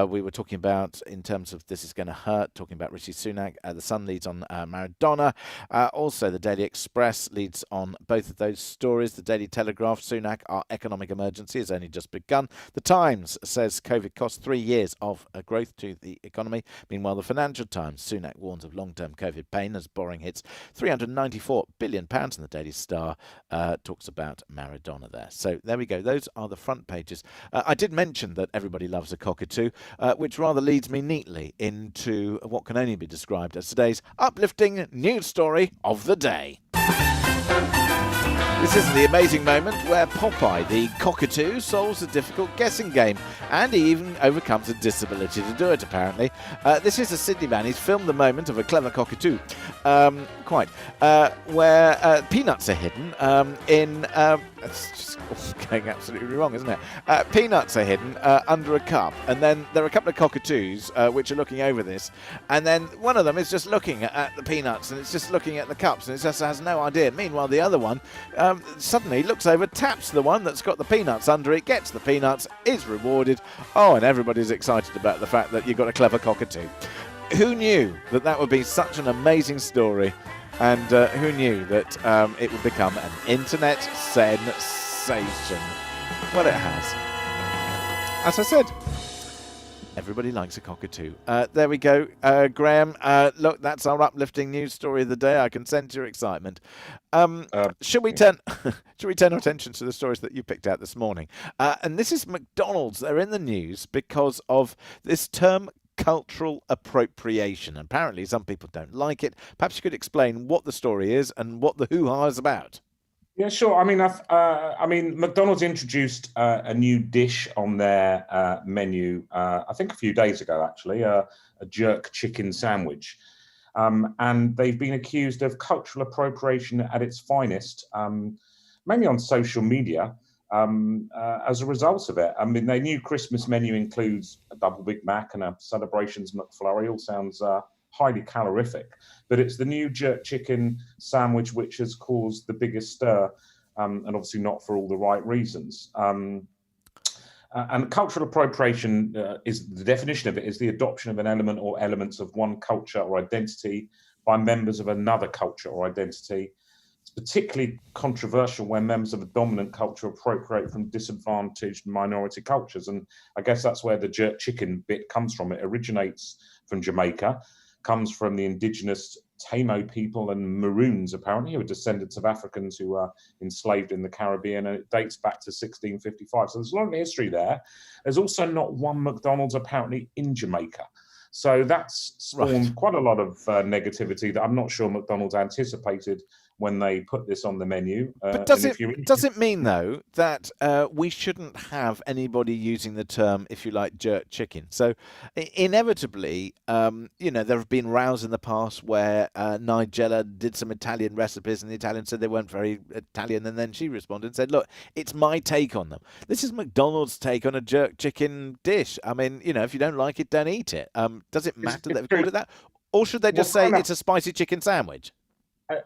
we were talking about in terms of this is going to hurt, talking about Rishi Sunak. The Sun leads on Maradona. Also, the Daily Express leads on both of those stories. The Daily Telegraph, Sunak, our economic emergency has only just begun. The Times says COVID cost 3 years of growth to the economy. Meanwhile, the Financial Times, Sunak warns of long-term COVID pain as borrowing hits £394 billion. And the Daily Star talks about Maradona there. So there we go. Those are the front pages. I did mention that everybody loves a cockatoo, which rather leads me neatly into what can only be described as today's uplifting news story of the day. This is the amazing moment where Popeye, the cockatoo, solves a difficult guessing game, and he even overcomes a disability to do it, apparently. This is a Sydney man. He's filmed the moment of a clever cockatoo, where peanuts are hidden in... it's just going absolutely wrong, isn't it? Peanuts are hidden under a cup, and then there are a couple of cockatoos which are looking over this, and then one of them is just looking at the peanuts, and it's just looking at the cups, and it just has no idea. Meanwhile, the other one suddenly looks over, taps the one that's got the peanuts under it, gets the peanuts, is rewarded. Oh, and everybody's excited about the fact that you've got a clever cockatoo. Who knew that that would be such an amazing story? And who knew that it would become an internet sensation? Well, it has. As I said, everybody likes a cockatoo. There we go. Graham, look, that's our uplifting news story of the day. I can sense your excitement. Should we turn our attention to the stories that you picked out this morning? And this is McDonald's. They're in the news because of this term cultural appropriation. Apparently, some people don't like it. Perhaps you could explain what the story is and what the hoo-ha is about. Yeah, sure. I mean, McDonald's introduced a new dish on their menu, I think a few days ago, actually, a jerk chicken sandwich. And they've been accused of cultural appropriation at its finest, mainly on social media, as a result of it. I mean, their new Christmas menu includes a double Big Mac and a Celebrations McFlurry. All sounds highly calorific, but it's the new jerk chicken sandwich which has caused the biggest stir, and obviously not for all the right reasons. And cultural appropriation is the definition of it is the adoption of an element or elements of one culture or identity by members of another culture or identity. It's particularly controversial when members of a dominant culture appropriate from disadvantaged minority cultures. And I guess that's where the jerk chicken bit comes from. It originates from Jamaica, comes from the indigenous Tamo people and Maroons, apparently, who are descendants of Africans who were enslaved in the Caribbean, and it dates back to 1655. So there's a lot of history there. There's also not one McDonald's, apparently, in Jamaica. So that's spawned quite a lot of negativity that I'm not sure McDonald's anticipated when they put this on the menu. But does it mean, though, that we shouldn't have anybody using the term, if you like, jerk chicken? So inevitably, there have been rows in the past where Nigella did some Italian recipes and the Italian said they weren't very Italian, and then she responded and said, look, it's my take on them. This is McDonald's take on a jerk chicken dish. I mean, if you don't like it, don't eat it. Does it matter that they've called it that? Or should they just say it's a spicy chicken sandwich?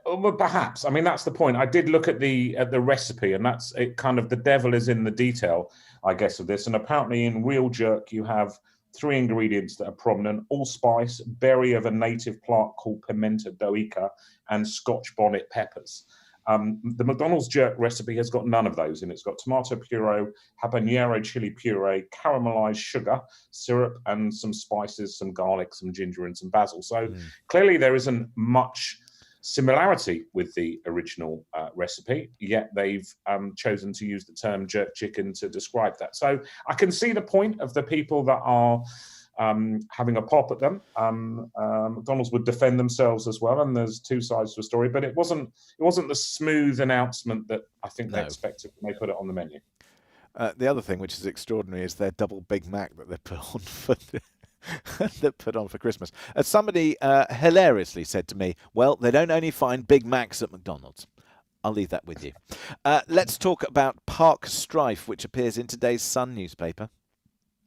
Well, perhaps. I mean, that's the point. I did look at the recipe, and that's it. Kind of the devil is in the detail, I guess, of this. And apparently, in real jerk, you have 3 ingredients that are prominent: allspice, berry of a native plant called Pimenta doica, and Scotch bonnet peppers. The McDonald's jerk recipe has got none of those in it. It's got tomato puree, habanero chili puree, caramelized sugar, syrup, and some spices, some garlic, some ginger, and some basil. So clearly, there isn't much similarity with the original recipe, yet they've chosen to use the term jerk chicken to describe that. So I can see the point of the people that are having a pop at them. McDonald's would defend themselves as well, and there's two sides to the story, but it wasn't the smooth announcement that I think they expected when they put it on the menu. The other thing which is extraordinary is their double Big Mac that they put on for Christmas. Somebody hilariously said to me, well, they don't only find Big Macs at McDonald's. I'll leave that with you. Let's talk about Park Strife, which appears in today's Sun newspaper.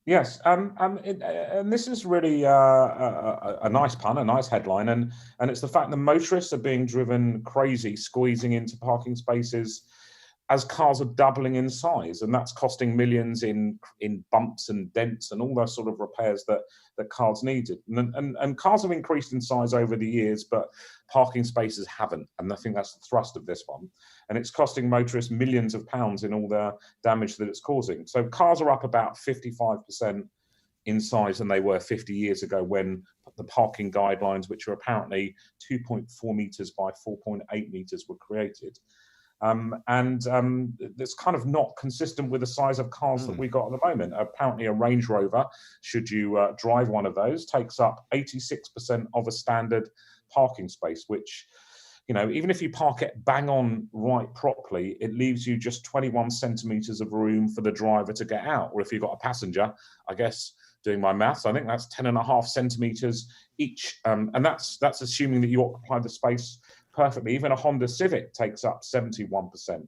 Yes, and this is really a nice pun, a nice headline, and it's the fact that motorists are being driven crazy, squeezing into parking spaces as cars are doubling in size, and that's costing millions in bumps and dents and all those sort of repairs that cars needed. And cars have increased in size over the years, but parking spaces haven't. And I think that's the thrust of this one. And it's costing motorists millions of pounds in all the damage that it's causing. So cars are up about 55% in size than they were 50 years ago, when the parking guidelines, which are apparently 2.4 metres by 4.8 metres, were created. It's kind of not consistent with the size of cars that we got at the moment. Apparently a Range Rover, should you drive one of those, takes up 86% of a standard parking space, which, you know, even if you park it bang on right properly, it leaves you just 21 centimetres of room for the driver to get out. Or if you've got a passenger, I guess, doing my maths, I think that's 10.5 centimetres each. And that's assuming that you occupy the space perfectly. Even a Honda Civic takes up 71%,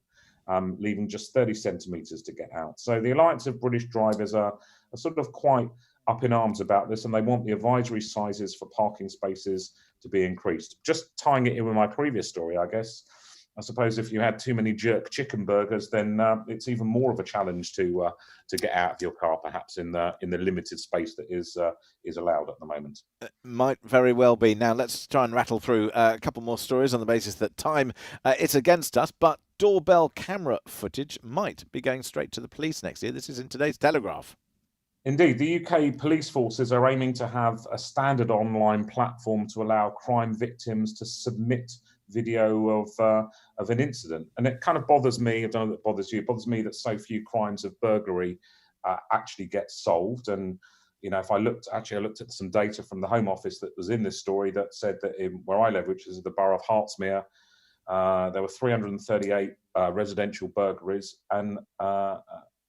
leaving just 30 centimetres to get out. So the Alliance of British Drivers are sort of quite up in arms about this, and they want the advisory sizes for parking spaces to be increased. Just tying it in with my previous story, I guess, I suppose if you had too many jerk chicken burgers, then it's even more of a challenge to get out of your car, perhaps in the limited space that is allowed at the moment. Might very well be. Now let's try and rattle through a couple more stories on the basis that time is against us, but doorbell camera footage might be going straight to the police next year. This is in today's Telegraph. Indeed, the UK police forces are aiming to have a standard online platform to allow crime victims to submit video of an incident. And it kind of bothers me, I don't know if it bothers you, it bothers me that so few crimes of burglary actually get solved. And, you know, I looked at some data from the Home Office that was in this story that said that where I live, which is the borough of Hertsmere, there were 338 residential burglaries, and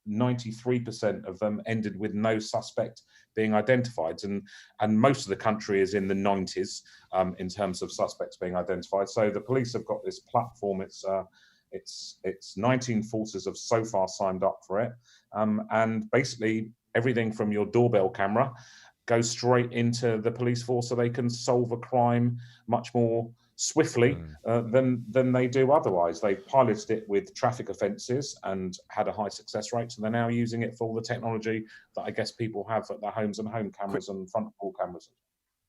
93% of them ended with no suspect being identified, and most of the country is in the 90s in terms of suspects being identified. So the police have got this platform. It's 19 forces have so far signed up for it, and basically everything from your doorbell camera goes straight into the police force, so they can solve a crime much more swiftly than they do otherwise. They piloted it with traffic offences and had a high success rate, so they're now using it for all the technology that I guess people have at their homes and home cameras and front wall cameras.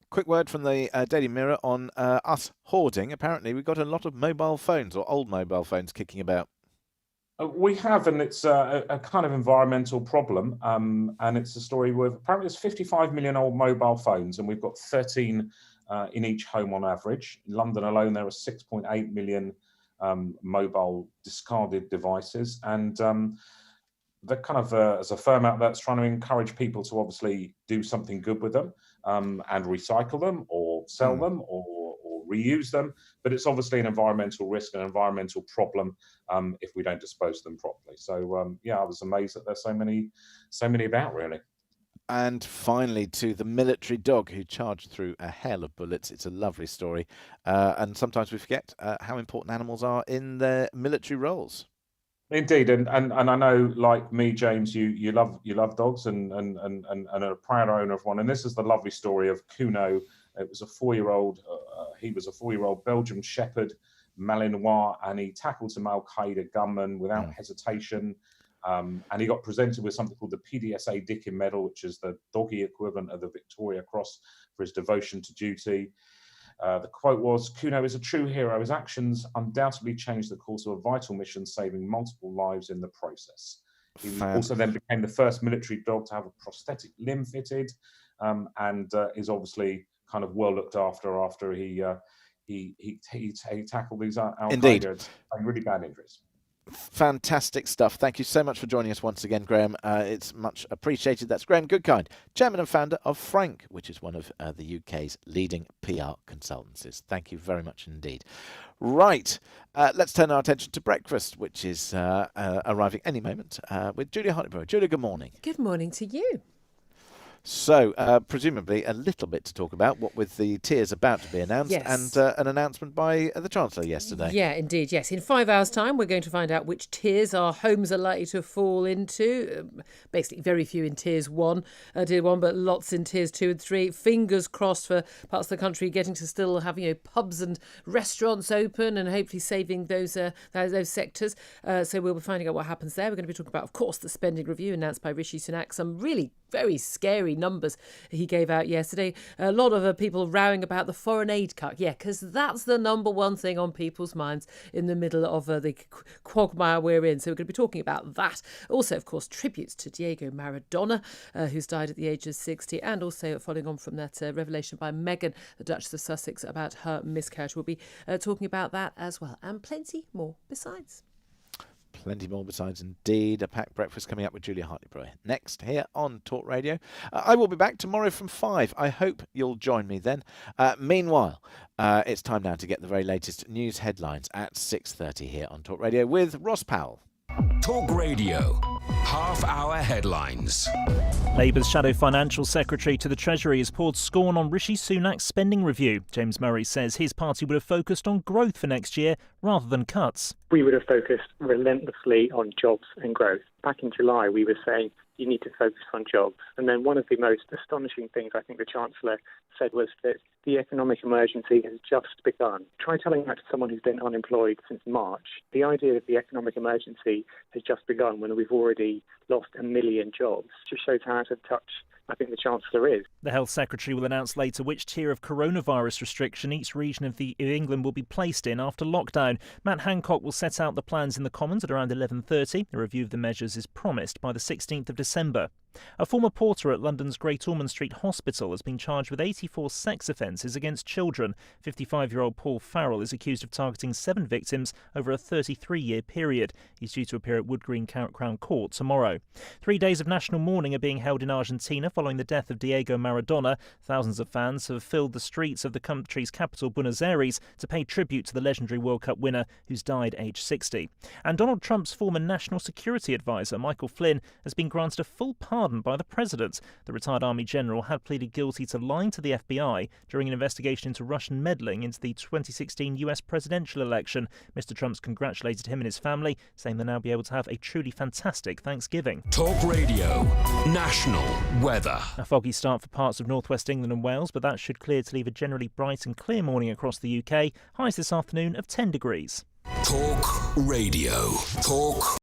Quick word from the Daily Mirror on us hoarding. Apparently we've got a lot of mobile phones, or old mobile phones, kicking about. We have, and it's a kind of environmental problem, and it's a story with apparently there's 55 million old mobile phones, and we've got 13 in each home on average. In London alone, there are 6.8 million mobile discarded devices, and they're kind of as a firm out there that's trying to encourage people to obviously do something good with them and recycle them or sell them or reuse them. But it's obviously an environmental risk, an environmental problem if we don't dispose of them properly. So yeah, I was amazed that there's so many about, really. And finally, to the military dog who charged through a hail of bullets. It's a lovely story. And sometimes we forget how important animals are in their military roles. Indeed, and I know, like me, James, you love dogs and are a proud owner of one. And this is the lovely story of Kuno. It was a 4-year-old. He was a 4-year-old Belgian Shepherd Malinois, and he tackled some Al Qaeda gunmen without hesitation. And he got presented with something called the PDSA Dickin Medal, which is the doggy equivalent of the Victoria Cross, for his devotion to duty. The quote was, "Kuno is a true hero. His actions undoubtedly changed the course of a vital mission, saving multiple lives in the process." He also then became the first military dog to have a prosthetic limb fitted, and is obviously kind of well looked after he tackled these Al Qaeda and really bad injuries. Fantastic stuff. Thank you so much for joining us once again, Graham. It's much appreciated. That's Graham Goodkind, chairman and founder of Frank, which is one of the UK's leading PR consultancies. Thank you very much indeed. Right, let's turn our attention to breakfast, which is arriving any moment with Julia Hartnell. Julia, good morning. Good morning to you. So, presumably a little bit to talk about, what with the tiers about to be announced and an announcement by the Chancellor yesterday. Yeah, indeed, yes. In 5 hours' time, we're going to find out which tiers our homes are likely to fall into. Basically, very few in Tier 1, but lots in Tiers 2 and 3. Fingers crossed for parts of the country getting to still have, pubs and restaurants open and hopefully saving those sectors. So we'll be finding out what happens there. We're going to be talking about, of course, the spending review announced by Rishi Sunak. Some really very scary numbers he gave out yesterday. A lot of people rowing about the foreign aid cut. Yeah, because that's the number one thing on people's minds in the middle of the quagmire we're in. So we're going to be talking about that. Also, of course, tributes to Diego Maradona, who's died at the age of 60. And also following on from that revelation by Meghan, the Duchess of Sussex, about her miscarriage. We'll be talking about that as well. And plenty more besides. Plenty more besides, indeed. A packed breakfast coming up with Julia Hartley-Brewer next here on Talk Radio. I will be back tomorrow from 5. I hope you'll join me then. Meanwhile, it's time now to get the very latest news headlines at 6:30 here on Talk Radio with Ross Powell. Talk Radio. Half-hour headlines. Labour's shadow financial secretary to the Treasury has poured scorn on Rishi Sunak's spending review. James Murray says his party would have focused on growth for next year rather than cuts. We would have focused relentlessly on jobs and growth. Back in July, we were saying you need to focus on jobs. And then one of the most astonishing things I think the Chancellor said was that the economic emergency has just begun. Try telling that to someone who's been unemployed since March. The idea that the economic emergency has just begun when we've already lost 1 million jobs just shows how out of touch I think the Chancellor is. The Health Secretary will announce later which tier of coronavirus restriction each region of England will be placed in after lockdown. Matt Hancock will set out the plans in the Commons at around 11:30. A review of the measures is promised by the 16th of December. A former porter at London's Great Ormond Street Hospital has been charged with 84 sex offences against children. 55-year-old Paul Farrell is accused of targeting 7 victims over a 33-year period. He's due to appear at Wood Green Crown Court tomorrow. 3 days of national mourning are being held in Argentina following the death of Diego Maradona. Thousands of fans have filled the streets of the country's capital, Buenos Aires, to pay tribute to the legendary World Cup winner who's died aged 60. And Donald Trump's former national security advisor, Michael Flynn, has been granted a full pardon by the president. The retired Army general had pleaded guilty to lying to the FBI during an investigation into Russian meddling into the 2016 US presidential election. Mr. Trump's congratulated him and his family, saying they'll now be able to have a truly fantastic Thanksgiving. Talk Radio. National weather. A foggy start for parts of northwest England and Wales, but that should clear to leave a generally bright and clear morning across the UK. Highs this afternoon of 10 degrees. Talk Radio. Talk